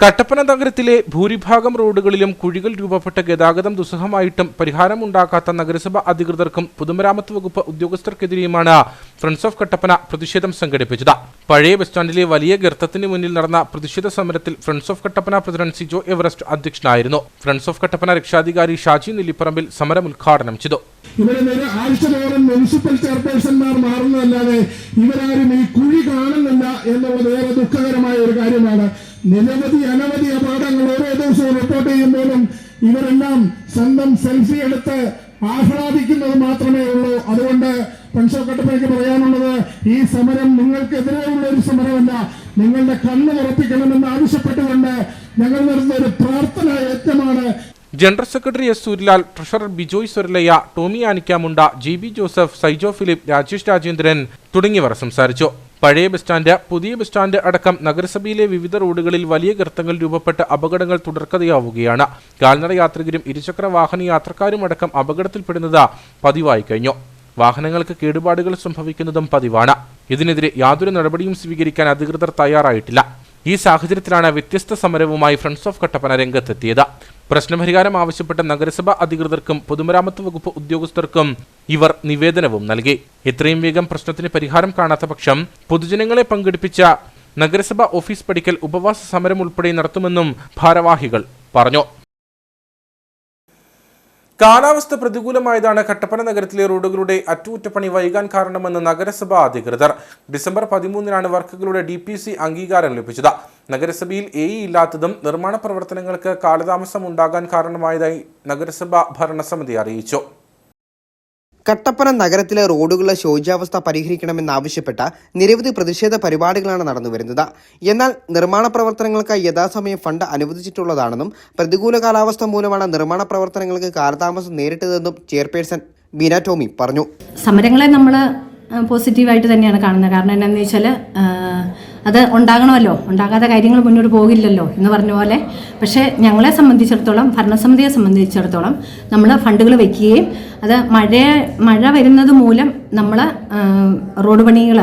കട്ടപ്പന നഗരത്തിലെ ഭൂരിഭാഗം റോഡുകളിലും കുഴികൾ രൂപപ്പെട്ട ഗതാഗതം ദുസ്സഹമായിട്ടും പരിഹാരമുണ്ടാക്കാത്ത നഗരസഭ അധികൃതർക്കും പൊതുമരാമത്ത് വകുപ്പ് ഉദ്യോഗസ്ഥർക്കെതിരെയുമാണ് ഫ്രണ്ട്സ് ഓഫ് കട്ടപ്പന പ്രതിഷേധം സംഘടിപ്പിച്ചത്. പഴയ ബസ് സ്റ്റാൻഡിലെ വലിയ ഗർത്തത്തിന് മുന്നിൽ നടന്ന പ്രതിഷേധ സമരത്തിൽ friends of Kattappana president Sijo Everest അധ്യക്ഷനായിരുന്നു. ഫ്രണ്ട്സ് ഓഫ് കട്ടപ്പന രക്ഷാധികാരി ഷാജി നെല്ലിപ്പറമ്പിൽ സമരം ഉദ്ഘാടനം ചെയ്തു. ഇവരെ ആഴ്ചതോറും മുനിസിപ്പൽ ചെയർപേഴ്സൺമാർ മാറുന്നതല്ലാതെ ഇവരാരും ഈ കുഴി കാണുന്നില്ല എന്നുള്ളത് ഏറെ ദുഃഖകരമായ ഒരു കാര്യമാണ്. അനവധി അപകടങ്ങൾ ഓരോ ദിവസവും റിപ്പോർട്ട് ചെയ്യുമ്പോഴും ഇവരെല്ലാം സ്വന്തം സെൽഫി എടുത്ത് ആഹ്ലാദിക്കുന്നത് മാത്രമേ ഉള്ളൂ. അതുകൊണ്ട് ഫ്രണ്ട്സ് ഓഫ് കട്ടപ്പനയ്ക്ക് പറയാനുള്ളത്, ഈ സമരം നിങ്ങൾക്കെതിരെയുള്ള ഒരു സമരമല്ല, നിങ്ങളുടെ കണ്ണ് ഉറപ്പിക്കണമെന്ന് ആവശ്യപ്പെട്ടുകൊണ്ട് ഞങ്ങൾ നടത്തുന്ന ഒരു പ്രാർത്ഥനാ യജ്ഞമാണ്. General secretary S Suryalal, treasurer Bijoy Swaralaya, Tomy Anikkamunda, JB Joseph, Saijo Philip, Rajesh Rajendran തുടങ്ങിയവർ സംസാരിച്ചു. പഴയ ബസ് സ്റ്റാൻഡ്, പുതിയ ബസ് സ്റ്റാൻഡ് അടക്കം നഗരസഭയിലെ വിവിധ റോഡുകളിൽ വലിയ ഗർത്തങ്ങൾ രൂപപ്പെട്ട് അപകടങ്ങൾ തുടർക്കഥയാവുകയാണ്. കാൽനട യാത്രികരും ഇരുചക്ര വാഹന യാത്രക്കാരും അടക്കം അപകടത്തിൽപ്പെടുന്നത് പതിവായി കഴിഞ്ഞു. വാഹനങ്ങൾക്ക് കേടുപാടുകൾ സംഭവിക്കുന്നതും പതിവാണ്. ഇതിനെതിരെ യാതൊരു നടപടിയും സ്വീകരിക്കാൻ അധികൃതർ തയ്യാറായിട്ടില്ല. ഈ സാഹചര്യത്തിലാണ് വ്യത്യസ്ത സമരവുമായി ഫ്രണ്ട്സ് ഓഫ് കട്ടപ്പന രംഗത്തെത്തിയത്. പ്രശ്നപരിഹാരം ആവശ്യപ്പെട്ട നഗരസഭ അധികൃതർക്കും പൊതുമരാമത്ത് വകുപ്പ് ഉദ്യോഗസ്ഥർക്കും ഇവർ നിവേദനവും നൽകി. എത്രയും വേഗം പ്രശ്നത്തിന് പരിഹാരം കാണാത്ത പക്ഷം പൊതുജനങ്ങളെ പങ്കെടുപ്പിച്ച നഗരസഭ ഓഫീസ് പടിക്കൽ ഉപവാസ സമരം ഉൾപ്പെടെ നടത്തുമെന്നും ഭാരവാഹികൾ പറഞ്ഞു. കാലാവസ്ഥ പ്രതികൂലമായതാണ് കട്ടപ്പന നഗരത്തിലെ റോഡുകളുടെ അറ്റകുറ്റപ്പണി വൈകാൻ കാരണമെന്ന് നഗരസഭാ അധികൃതർ. ഡിസംബർ 13-നാണ് വർക്കുകളുടെ DPC അംഗീകാരം ലഭിച്ചത്. നഗരസഭയിൽ AE ഇല്ലാത്തതും നിർമ്മാണ പ്രവർത്തനങ്ങൾക്ക് കാലതാമസം ഉണ്ടാകാൻ കാരണമായതായി നഗരസഭ ഭരണസമിതി അറിയിച്ചു. കട്ടപ്പന നഗരത്തിലെ റോഡുകളുടെ ശോച്യാവസ്ഥ പരിഹരിക്കണമെന്നാവശ്യപ്പെട്ട നിരവധി പ്രതിഷേധ പരിപാടികളാണ് നടന്നുവരുന്നത്. എന്നാൽ നിർമ്മാണ പ്രവർത്തനങ്ങൾക്കായി യഥാസമയം ഫണ്ട് അനുവദിച്ചിട്ടുള്ളതാണെന്നും പ്രതികൂല കാലാവസ്ഥ മൂലമാണ് നിർമ്മാണ പ്രവർത്തനങ്ങൾക്ക് കാലതാമസം നേരിട്ടതെന്നും ചെയർപേഴ്സൺ ബീന ടോമി പറഞ്ഞു. സമരങ്ങളെ നമ്മൾ പോസിറ്റീവായിട്ട് തന്നെയാണ് കാണുന്നത്. കാരണം എന്താണെന്ന് വെച്ചാൽ അത് ഉണ്ടാകണമല്ലോ, ഉണ്ടാകാതെ കാര്യങ്ങൾ മുന്നോട്ട് പോകില്ലല്ലോ എന്ന് പറഞ്ഞ പോലെ. പക്ഷേ ഞങ്ങളെ സംബന്ധിച്ചിടത്തോളം, ഭരണസമിതിയെ സംബന്ധിച്ചിടത്തോളം നമ്മൾ ഫണ്ടുകൾ വയ്ക്കുകയും അത് മഴ വരുന്നത് മൂലം നമ്മൾ റോഡ് പണികൾ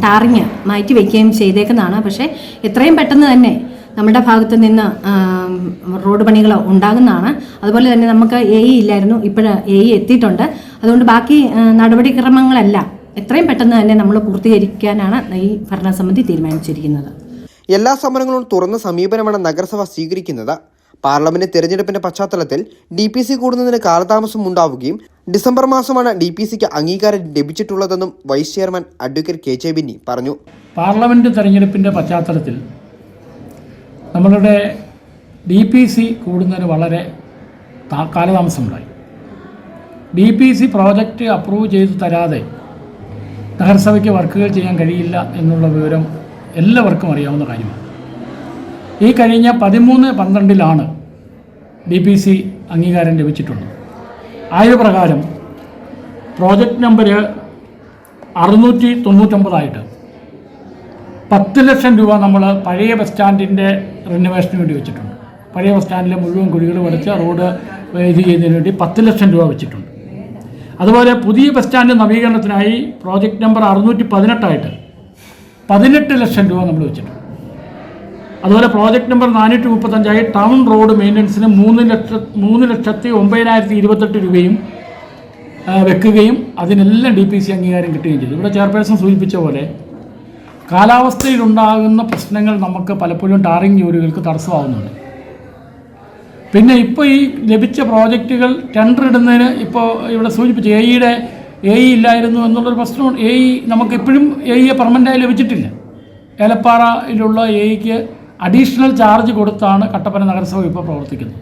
ടാറിങ് മാറ്റി വയ്ക്കുകയും ചെയ്തേക്കുന്നതാണ്. പക്ഷേ എത്രയും പെട്ടെന്ന് തന്നെ നമ്മുടെ ഭാഗത്ത് നിന്ന് റോഡ് പണികൾ ഉണ്ടാകുന്നതാണ്. അതുപോലെ തന്നെ നമുക്ക് AE ഇല്ലായിരുന്നു, ഇപ്പോൾ AE എത്തിയിട്ടുണ്ട്. അതുകൊണ്ട് ബാക്കി നടപടിക്രമങ്ങളെല്ലാം എത്രയും പെട്ടെന്ന് തന്നെ നമ്മൾ പൂർത്തീകരിക്കാനാണ് ഈ ഭരണസമിതി തീരുമാനിച്ചിരിക്കുന്നത്. എല്ലാ സമരങ്ങളും തുറന്ന സമീപനമാണ് നഗരസഭ സ്വീകരിക്കുന്നത്. പാർലമെന്റ് തെരഞ്ഞെടുപ്പിന്റെ പശ്ചാത്തലത്തിൽ DPC കൂടുന്നതിന് കാലതാമസം ഉണ്ടാവുകയും ഡിസംബർ മാസമാണ് DPCക്ക് അംഗീകാരം ലഭിച്ചിട്ടുള്ളതെന്നും vice chairman advocate KJ Binny പറഞ്ഞു. പാർലമെന്റ് തെരഞ്ഞെടുപ്പിന്റെ പശ്ചാത്തലത്തിൽ നമ്മളുടെ DPC കൂടുന്നതിന് വളരെ കാലതാമസമുണ്ടായി. DPC പ്രോജക്റ്റ് അപ്രൂവ് ചെയ്ത് തരാതെ നഗരസഭയ്ക്ക് വർക്കുകൾ ചെയ്യാൻ കഴിയില്ല എന്നുള്ള വിവരം എല്ലാവർക്കും അറിയാവുന്ന കാര്യമാണ്. ഈ കഴിഞ്ഞ 13/12 DPC അംഗീകാരം ലഭിച്ചിട്ടുണ്ട്. ആയത് പ്രകാരം പ്രോജക്റ്റ് നമ്പർ 699 10 ലക്ഷം രൂപ നമ്മൾ പഴയ ബസ് സ്റ്റാൻഡിൻ്റെ റിനോവേഷന് വേണ്ടി വെച്ചിട്ടുണ്ട്. പഴയ ബസ് സ്റ്റാൻഡിലെ മുഴുവൻ കുഴികൾ പഠിച്ച് റോഡ് ഇത് ചെയ്യുന്നതിന് വേണ്ടി 10 ലക്ഷം രൂപ വെച്ചിട്ടുണ്ട്. അതുപോലെ പുതിയ ബസ് സ്റ്റാൻഡ് നവീകരണത്തിനായി പ്രോജക്റ്റ് നമ്പർ 618 18 ലക്ഷം രൂപ നമ്മൾ വെച്ചിട്ടുണ്ട്. അതുപോലെ പ്രോജക്റ്റ് നമ്പർ 435 ടൗൺ റോഡ് മെയിൻ്റനൻസിന് 3,09,028 രൂപയും വെക്കുകയും അതിനെല്ലാം DPC അംഗീകാരം കിട്ടുകയും ചെയ്തു. ഇവിടെ ചെയർപേഴ്സൺ സൂചിപ്പിച്ച പോലെ കാലാവസ്ഥയിലുണ്ടാകുന്ന പ്രശ്നങ്ങൾ നമുക്ക് പലപ്പോഴും ടാറിങ് ജോലികൾക്ക് തടസ്സമാകുന്നുണ്ട്. പിന്നെ ഇപ്പോൾ ഈ ലഭിച്ച പ്രോജക്റ്റുകൾ ടെൻഡർ ഇടുന്നതിന് ഇപ്പോൾ ഇവിടെ സൂചിപ്പിച്ചു AE ഇല്ലായിരുന്നു എന്നുള്ളൊരു പ്രശ്നമുണ്ട്. നമുക്ക് ഇപ്പോഴും AE പെർമനൻ്റായി ലഭിച്ചിട്ടില്ല. ഏലപ്പാറയിലുള്ള AEക്ക് അഡീഷണൽ ചാർജ് കൊടുത്താണ് കട്ടപ്പന നഗരസഭ ഇപ്പോൾ പ്രവർത്തിക്കുന്നത്.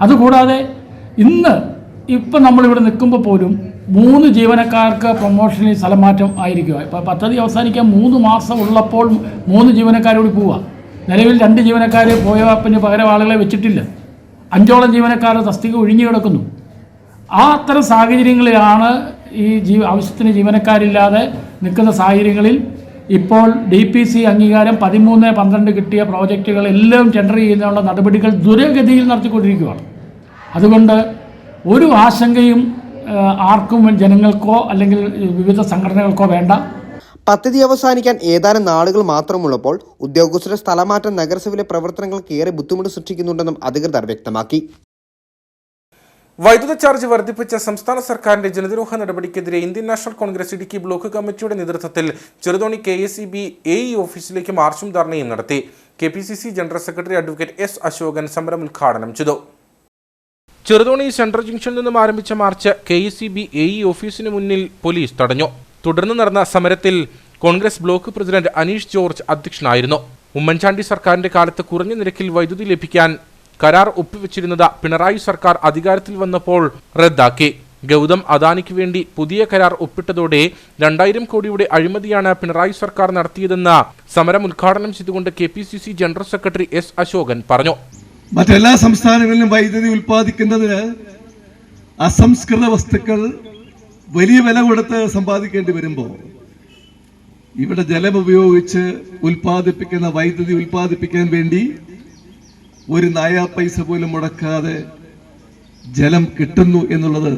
അതുകൂടാതെ ഇപ്പം നമ്മളിവിടെ നിൽക്കുമ്പോൾ പോലും 3 ജീവനക്കാർക്ക് പ്രൊമോഷനിൽ സ്ഥലമാറ്റം ആയിരിക്കുക. ഇപ്പോൾ പദ്ധതി അവസാനിക്കാൻ 3 മാസം ഉള്ളപ്പോൾ 3 ജീവനക്കാരോട് പോവുക. നിലവിൽ 2 ജീവനക്കാർ പോയ പിന്നെ പകരം ആളുകളെ വെച്ചിട്ടില്ല. 5ഓളം ജീവനക്കാർ തസ്തിക ഒഴിഞ്ഞു കിടക്കുന്നു. അത്തരം സാഹചര്യങ്ങളിലാണ് ഈ ആവശ്യത്തിന് ജീവനക്കാരില്ലാതെ നിൽക്കുന്ന സാഹചര്യങ്ങളിൽ ഇപ്പോൾ DPC അംഗീകാരം 13/12 കിട്ടിയ പ്രോജക്റ്റുകളെല്ലാം ടെൻഡർ ചെയ്യുന്നതിനുള്ള നടപടികൾ ദ്രുതഗതിയിൽ നടത്തിക്കൊണ്ടിരിക്കുകയാണ്. അതുകൊണ്ട് ഒരു ആശങ്കയും ആർക്കും, ജനങ്ങൾക്കോ അല്ലെങ്കിൽ വിവിധ സംഘടനകൾക്കോ വേണ്ട. പദ്ധതി അവസാനിക്കാൻ ഏതാനും നാളുകൾ മാത്രമുള്ളപ്പോൾ ഉദ്യോഗസ്ഥരുടെ സ്ഥലമാറ്റം നഗരസഭയിലെ പ്രവർത്തനങ്ങൾക്ക് ഏറെ ബുദ്ധിമുട്ട് സൃഷ്ടിക്കുന്നുണ്ടെന്നും അധികൃതർ വ്യക്തമാക്കി. വൈദ്യുത ചാർജ് വർദ്ധിപ്പിച്ച സംസ്ഥാന സർക്കാരിന്റെ ജനദ്രോഹ നടപടിക്കെതിരെ Indian national Congress Idukki block കമ്മിറ്റിയുടെ നേതൃത്വത്തിൽ ചെറുതോണി KSEB AE ഓഫീസിലേക്ക് മാർച്ചും ധർണയും നടത്തി. KPCC general secretary advocate S Ashokan സമരം ഉദ്ഘാടനം ചെയ്തു. ചെറുതോണി സെൻട്രൽ ജംഗ്ഷനിൽ നിന്നും ആരംഭിച്ച മാർച്ച് KSEB AE ഓഫീസിന് മുന്നിൽ പോലീസ് തടഞ്ഞു. തുടർന്ന് നടന്ന സമരത്തിൽ Congress block president Aneesh George അധ്യക്ഷനായിരുന്നു. ഉമ്മൻചാണ്ടി സർക്കാരിന്റെ കാലത്ത് കുറഞ്ഞ നിരക്കിൽ വൈദ്യുതി ലഭിക്കാൻ കരാർ ഒപ്പുവെച്ചിരുന്നത് പിണറായി സർക്കാർ അധികാരത്തിൽ വന്നപ്പോൾ റദ്ദാക്കി. ഗൗതം അദാനിക്ക് വേണ്ടി പുതിയ കരാർ ഒപ്പിട്ടതോടെ 2000 കോടിയുടെ അഴിമതിയാണ് പിണറായി സർക്കാർ നടത്തിയതെന്ന് സമരം ഉദ്ഘാടനം ചെയ്തുകൊണ്ട് KPCC general secretary S Ashokan പറഞ്ഞു. മറ്റെല്ലാ സംസ്ഥാനങ്ങളിലും വൈദ്യുതി ഉൽപ്പാദിക്കുന്നതിന് അസംസ്കൃത വസ്തുക്കൾ വലിയ വില കൊടുത്ത് സമ്പാദിക്കേണ്ടി വരുമ്പോൾ ഇവിടെ ജലം ഉപയോഗിച്ച് ഉൽപ്പാദിപ്പിക്കുന്ന വൈദ്യുതി ഉൽപ്പാദിപ്പിക്കാൻ വേണ്ടി ഒരു നയാ പൈസ പോലും മുടക്കാതെ ജലം കിട്ടുന്നു എന്നുള്ളത്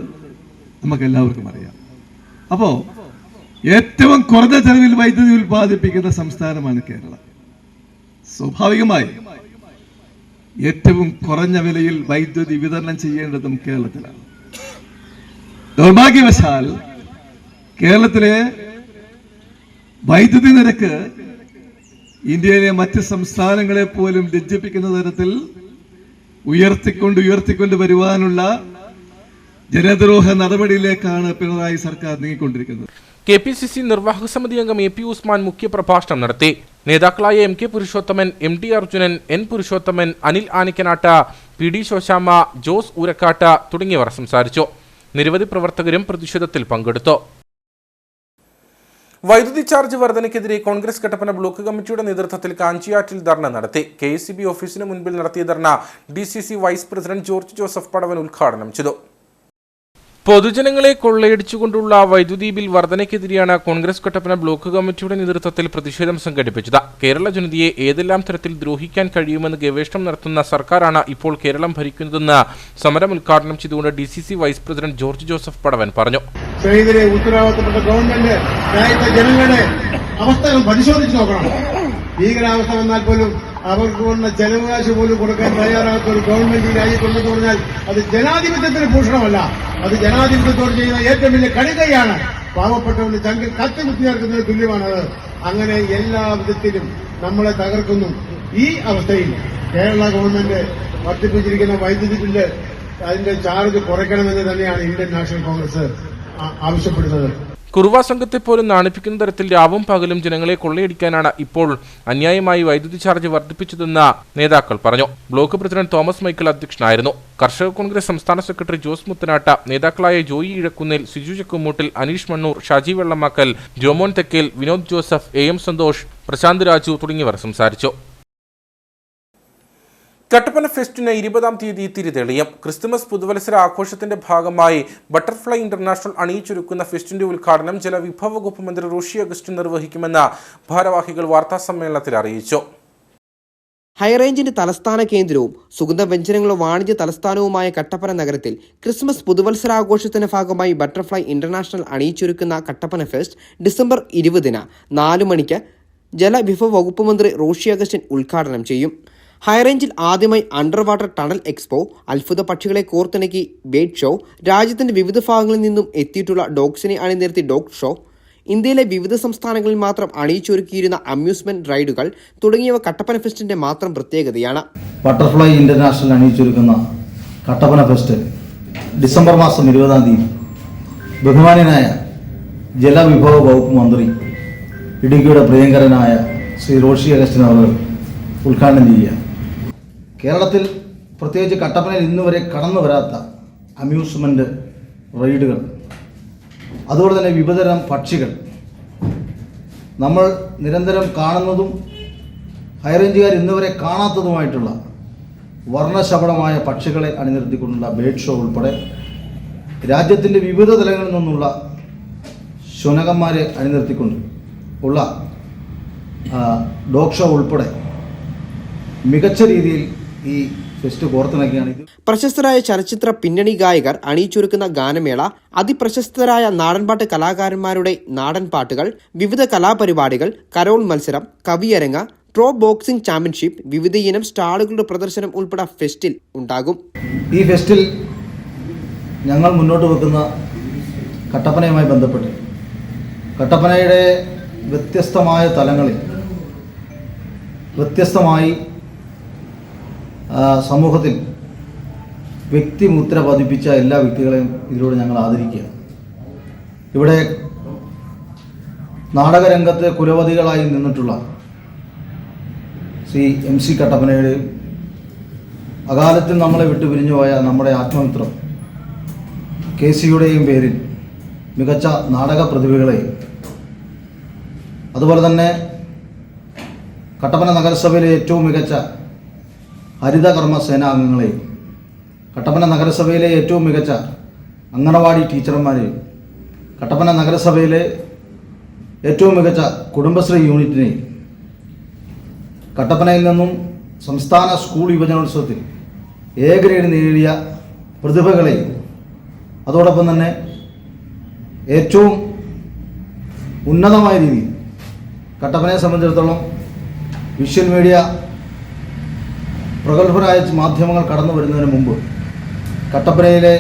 നമുക്കെല്ലാവർക്കും അറിയാം. അപ്പോൾ ഏറ്റവും കുറഞ്ഞ ചെലവിൽ വൈദ്യുതി ഉൽപ്പാദിപ്പിക്കുന്ന സംസ്ഥാനമാണ് കേരളം. സ്വാഭാവികമായി ഏറ്റവും കുറഞ്ഞ വിലയിൽ വൈദ്യുതി വിതരണം ചെയ്യേണ്ടതും കേരളത്തിലാണ്. ദൗർഭാഗ്യവശാൽ കേരളത്തിലെ വൈദ്യുതി നിരക്ക് ഇന്ത്യയിലെ മറ്റ് സംസ്ഥാനങ്ങളെ പോലും ലജ്ജിപ്പിക്കുന്ന തരത്തിൽ ഉയർത്തിക്കൊണ്ട് വരുവാനുള്ള ജനദ്രോഹ നടപടിയിലേക്കാണ് പിണറായി സർക്കാർ നീങ്ങിക്കൊണ്ടിരിക്കുന്നത്. KPCC നിർവാഹക സമിതി അംഗം AP ഉസ്മാൻ മുഖ്യപ്രഭാഷണം നടത്തി. നേതാക്കളായ MK Purushothaman, MD Arjunan, N Purushothaman, Anil ആനിക്കനാട്ട, PD Shoshamma, Jose ഊരക്കാട്ട തുടങ്ങിയവർ സംസാരിച്ചു. നിരവധി പ്രവർത്തകരും പ്രതിഷേധത്തിൽ പങ്കെടുത്തു. വൈദ്യുതി ചാർജ് വർധനയ്ക്കെതിരെ കോൺഗ്രസ് കട്ടപ്പന ബ്ലോക്ക് കമ്മിറ്റിയുടെ നേതൃത്വത്തിൽ കാഞ്ചിയാറ്റിൽ ധർണ നടത്തി. KSEB ഓഫീസിന് മുൻപിൽ നടത്തിയ dharna DCC vice president George Joseph Padavan ഉദ്ഘാടനം ചെയ്തു. പൊതുജനങ്ങളെ കൊള്ളയടിച്ചുകൊണ്ടുള്ള വൈദ്യുതി ബിൽ വർധനയ്ക്കെതിരെയാണ് കോൺഗ്രസ് കട്ടപ്പന ബ്ലോക്ക് കമ്മിറ്റിയുടെ നേതൃത്വത്തിൽ പ്രതിഷേധം സംഘടിപ്പിച്ചത്. കേരള ജനതയെ ഏതെല്ലാം തരത്തിൽ ദ്രോഹിക്കാൻ കഴിയുമെന്ന് ഗവേഷണം നടത്തുന്ന സർക്കാരാണ് ഇപ്പോൾ കേരളം ഭരിക്കുന്നതെന്ന് സമരം ഉദ്ഘാടനം ചെയ്തുകൊണ്ട് DCC vice president George Joseph Padavan പറഞ്ഞു. ഉത്തരവാദിത്തപ്പെട്ട ഗവൺമെന്റ് ജനങ്ങളുടെ അവസ്ഥകൾ പരിശോധിച്ച് നോക്കണം. ഭീകരാവസ്ഥ വന്നാൽ പോലും അവർക്ക് കൊണ്ട ജനവകാശം പോലും കൊടുക്കാൻ തയ്യാറാകാത്ത ഒരു ഗവൺമെന്റ് ഈ രാജ്യത്തുണ്ടെന്ന് പറഞ്ഞാൽ അത് ജനാധിപത്യത്തിന് ഭൂഷണമല്ല. അത് ജനാധിപത്യത്തോട് ചെയ്യുന്ന ഏറ്റവും വലിയ കടുകയാണ്. പാവപ്പെട്ടവന്റെ ചങ്കിൽ കത്തി കുത്തിയേർക്കുന്നതിന് തുല്യമാണത്. അങ്ങനെ എല്ലാ വിധത്തിലും നമ്മളെ തകർക്കുന്നു. ഈ അവസ്ഥയിൽ കേരള ഗവൺമെന്റ് വർദ്ധിപ്പിച്ചിരിക്കുന്ന വൈദ്യുതി ബില്ല് അതിന്റെ ചാർജ് കുറയ്ക്കണമെന്ന് തന്നെയാണ് ഇന്ത്യൻ നാഷണൽ കോൺഗ്രസ് ആവശ്യപ്പെടുന്നത്. കുറുവ സംഘത്തെ പോലും നാണിപ്പിക്കുന്ന തരത്തിൽ രാവും പകലും ജനങ്ങളെ കൊള്ളയടിക്കാനാണ് ഇപ്പോൾ അന്യായമായി വൈദ്യുതി ചാർജ് വർദ്ധിപ്പിച്ചതെന്ന് നേതാക്കൾ പറഞ്ഞു. ബ്ലോക്ക് പ്രസിഡന്റ് തോമസ് മൈക്കിൾ അധ്യക്ഷനായിരുന്നു. കർഷക കോൺഗ്രസ് സംസ്ഥാന സെക്രട്ടറി ജോസ് മുത്തനാട്ട, നേതാക്കളായ ജോയി ഇഴക്കുന്നേൽ, സിജു ചക്കുമൂട്ടിൽ, അനീഷ് മണ്ണൂർ, ഷാജി വെള്ളമാക്കൽ, ജോമോൻ തെക്കേൽ, വിനോദ് ജോസഫ്, AM സന്തോഷ്, പ്രശാന്ത് രാജു തുടങ്ങിയവർ സംസാരിച്ചു. കട്ടപ്പന ഫെസ്റ്റിന് 20-ാം തീയതി തിരിതെളിയും. ക്രിസ്തുമസ് പുതുവത്സര ആഘോഷത്തിന്റെ ഭാഗമായി ബട്ടർഫ്ലൈ ഇന്റർനാഷണൽ അണിയിച്ചൊരുക്കുന്ന ഫെസ്റ്റിന്റെ ഉദ്ഘാടനം ജലവിഭവ വകുപ്പ് മന്ത്രി റോഷി അഗസ്റ്റിൻ നിർവഹിക്കുമെന്ന് ഭാരവാഹികൾ വാർത്താസമ്മേളനത്തിൽ അറിയിച്ചു. ഹൈറേഞ്ചിന്റെ തലസ്ഥാന കേന്ദ്രവും സുഗന്ധവ്യഞ്ജനങ്ങളുടെ വാണിജ്യ തലസ്ഥാനവുമായ കട്ടപ്പന നഗരത്തിൽ ക്രിസ്മസ് പുതുവത്സരാഘോഷത്തിന്റെ ഭാഗമായി ബട്ടർഫ്ലൈ ഇന്റർനാഷണൽ അണിയിച്ചൊരുക്കുന്ന കട്ടപ്പന ഫെസ്റ്റ് ഡിസംബർ 20-ന് 4 മണിക്ക് ജലവിഭവ വകുപ്പ് മന്ത്രി റോഷി അഗസ്റ്റിൻ ഉദ്ഘാടനം ചെയ്യും. ഹൈറേഞ്ചിൽ ആദ്യമായി അണ്ടർ വാട്ടർ ടണൽ എക്സ്പോ, അത്ഭുത പക്ഷികളെ കോർത്തിണക്കി ബേഡ് ഷോ, രാജ്യത്തിന്റെ വിവിധ ഭാഗങ്ങളിൽ നിന്നും എത്തിയിട്ടുള്ള ഡോഗ്സിനെ അണിനിരത്തി ഡോഗ് ഷോ, ഇന്ത്യയിലെ വിവിധ സംസ്ഥാനങ്ങളിൽ മാത്രം അണിയിച്ചൊരുക്കിയിരുന്ന അമ്യൂസ്മെന്റ് റൈഡുകൾ തുടങ്ങിയവ കട്ടപ്പന ഫെസ്റ്റിന്റെ മാത്രം പ്രത്യേകതയാണ്. ബട്ടർഫ്ലൈ ഇന്റർനാഷണൽ അണിയിച്ചൊരുക്കുന്ന കട്ടപ്പന ഫെസ്റ്റ് ഡിസംബർ മാസം 20-ാം തീയതി ബഹുമാന്യനായ ജലവിഭവ വകുപ്പ് മന്ത്രി ഇടുക്കിയുടെ പ്രിയങ്കരനായ ശ്രീ റോഷി അഗസ്റ്റിൻ അവർ ഉദ്ഘാടനം ചെയ്യുക. കേരളത്തിൽ പ്രത്യേകിച്ച് കട്ടപ്പനയിൽ ഇന്നുവരെ കടന്നു വരാത്ത അമ്യൂസ്മെൻ്റ് റൈഡുകൾ, അതുപോലെ തന്നെ വിവിധതരം പക്ഷികൾ, നമ്മൾ നിരന്തരം കാണുന്നതും ഹൈറേഞ്ചുകാർ ഇന്നുവരെ കാണാത്തതുമായിട്ടുള്ള വർണ്ണശബളമായ പക്ഷികളെ അണിനിർത്തിക്കൊണ്ടുള്ള ബേഡ് ഷോ ഉൾപ്പെടെ രാജ്യത്തിൻ്റെ വിവിധ തലങ്ങളിൽ നിന്നുള്ള ശുനകന്മാരെ അണിനിർത്തിക്കൊണ്ട് ഉള്ള ഡോഗ് ഷോ ഉൾപ്പെടെ മികച്ച രീതിയിൽ ഈ ഫെസ്റ്റ് കോർത്തിണക്കിയാണ്. പ്രശസ്തരായ ചലച്ചിത്ര പിന്നണി ഗായകർ അണിയിച്ചൊരുക്കുന്ന ഗാനമേള, അതിപ്രശസ്തരായ നാടൻപാട്ട് കലാകാരന്മാരുടെ നാടൻ പാട്ടുകൾ, വിവിധ കലാപരിപാടികൾ, കരോൾ മത്സരം, കവിയരങ്ങ്, പ്രോ ബോക്സിംഗ് ചാമ്പ്യൻഷിപ്പ്, വിവിധ ഇനം സ്റ്റാളുകളുടെ പ്രദർശനം ഉൾപ്പെടെ ഫെസ്റ്റിൽ ഉണ്ടാകും. ഈ ഫെസ്റ്റിൽ ഞങ്ങൾ മുന്നോട്ട് വെക്കുന്ന കട്ടപ്പനയുമായി ബന്ധപ്പെട്ട് കട്ടപ്പനയുടെ വ്യത്യസ്തമായ തലങ്ങളിൽ വ്യത്യസ്തമായി സമൂഹത്തിൽ വ്യക്തിമുദ്ര പതിപ്പിച്ച എല്ലാ വ്യക്തികളെയും ഇതിലൂടെ ഞങ്ങൾ ആദരിക്കുക. ഇവിടെ നാടകരംഗത്ത് കുലപതികളായി നിന്നിട്ടുള്ള ശ്രീ MC കട്ടപ്പനയുടെയും അകാലത്തിൽ നമ്മളെ വിട്ടുപിരിഞ്ഞു പോയ നമ്മുടെ ആത്മമിത്രം KCയുടെയും പേരിൽ മികച്ച നാടക പ്രതിഭകളെയും അതുപോലെ തന്നെ കട്ടപ്പന നഗരസഭയിലെ ഏറ്റവും മികച്ച ഹരിതകർമ്മ സേനാംഗങ്ങളെയും കട്ടപ്പന നഗരസഭയിലെ ഏറ്റവും മികച്ച അംഗനവാടി ടീച്ചർമാരെയും കട്ടപ്പന നഗരസഭയിലെ ഏറ്റവും മികച്ച കുടുംബശ്രീ യൂണിറ്റിനെയും കട്ടപ്പനയിൽ നിന്നും സംസ്ഥാന സ്കൂൾ യുവജനോത്സവത്തിൽ A ഗ്രേഡ് നേടിയ പ്രതിഭകളെയും അതോടൊപ്പം തന്നെ ഏറ്റവും ഉന്നതമായ രീതിയിൽ കട്ടപ്പനയെ സംബന്ധിച്ചിടത്തോളം വിഷ്വൽ മീഡിയ പ്രഗത്ഭരായ മാധ്യമങ്ങൾ കടന്നു വരുന്നതിന് മുമ്പ് കട്ടപ്പനയിലെ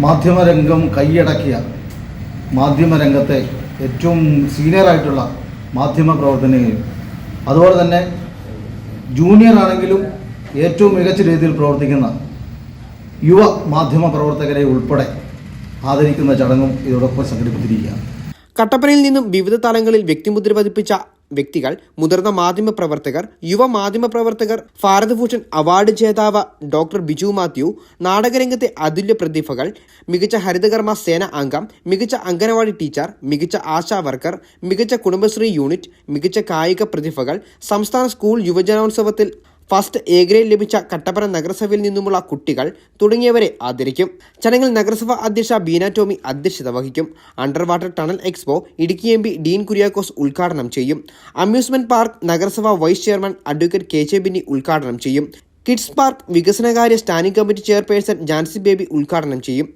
മാധ്യമരംഗം കൈയടക്കിയ മാധ്യമരംഗത്തെ ഏറ്റവും സീനിയറായിട്ടുള്ള മാധ്യമ പ്രവർത്തനങ്ങളിൽ അതുപോലെ തന്നെ ജൂനിയർ ആണെങ്കിലും ഏറ്റവും മികച്ച രീതിയിൽ പ്രവർത്തിക്കുന്ന യുവ മാധ്യമ പ്രവർത്തകരെ ഉൾപ്പെടെ ആദരിക്കുന്ന ചടങ്ങും ഇതോടൊപ്പം സംഘടിപ്പിച്ചിരിക്കുകയാണ്. കട്ടപ്പനയിൽ നിന്നും വിവിധ തലങ്ങളിൽ വ്യക്തിമുദ്ര പതിപ്പിച്ച വ്യക്തികൾ, മുതിർന്ന മാധ്യമപ്രവർത്തകർ, യുവ മാധ്യമപ്രവർത്തകർ, ഭാരത് ഭൂഷൺ അവാർഡ് ജേതാവ് ഡോക്ടർ ബിജു മാത്യു, നാടകരംഗത്തെ അതുല്യ പ്രതിഭകൾ, മികച്ച ഹരിതകർമ്മ സേന അംഗം, മികച്ച അംഗനവാടി ടീച്ചർ, മികച്ച ആശാ വർക്കർ, മികച്ച കുടുംബശ്രീ യൂണിറ്റ്, മികച്ച കായിക പ്രതിഭകൾ, സംസ്ഥാന സ്കൂൾ യുവജനോത്സവത്തിൽ ഫസ്റ്റ് എ ഗ്രേഡ് ലഭിച്ച കട്ടപ്പന നഗരസഭയിൽ നിന്നുമുള്ള കുട്ടികൾ തുടങ്ങിയവരെ ആദരിക്കും. ചടങ്ങിൽ നഗരസഭ അധ്യക്ഷ ബീന ടോമി അധ്യക്ഷത വഹിക്കും. Under water tunnel expo Idukki MP Dean Kuriakose ഉദ്ഘാടനം ചെയ്യും. അമ്യൂസ്മെന്റ് പാർക്ക് നഗരസഭ vice chairman advocate KJ Binny ഉദ്ഘാടനം ചെയ്യും. കിഡ്സ് പാർക്ക് വികസനകാര്യ standing committee chairperson Jancy Baby ഉദ്ഘാടനം ചെയ്യും.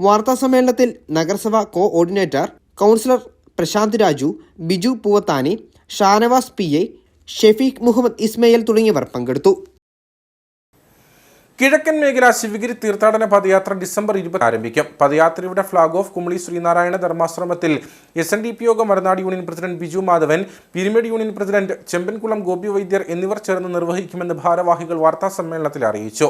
വാർത്താ സമ്മേളനത്തിൽ നഗരസഭ coordinator councillor Prashanth Raju, Biju Poovathani, Shanavas PA, Shefeek Muhammad Ismail തുടങ്ങിയവർ പങ്കെടുത്തു. കിഴക്കൻ മേഖല ശിവഗിരി തീർത്ഥാടന പദയാത്ര ഡിസംബർ 20 ആരംഭിക്കും. പദയാത്രയുടെ ഫ്ളാഗ് ഓഫ് കുമളി ശ്രീനാരായണ ധർമാശ്രമത്തിൽ SNDP യോഗം Marunadu union president Biju Madhavan, Peermade union president Chembankulam Gopi Vaidyar എന്നിവർ ചേർന്ന് നിർവഹിക്കുമെന്ന് ഭാരവാഹികൾ വാർത്താസമ്മേളനത്തിൽ അറിയിച്ചു.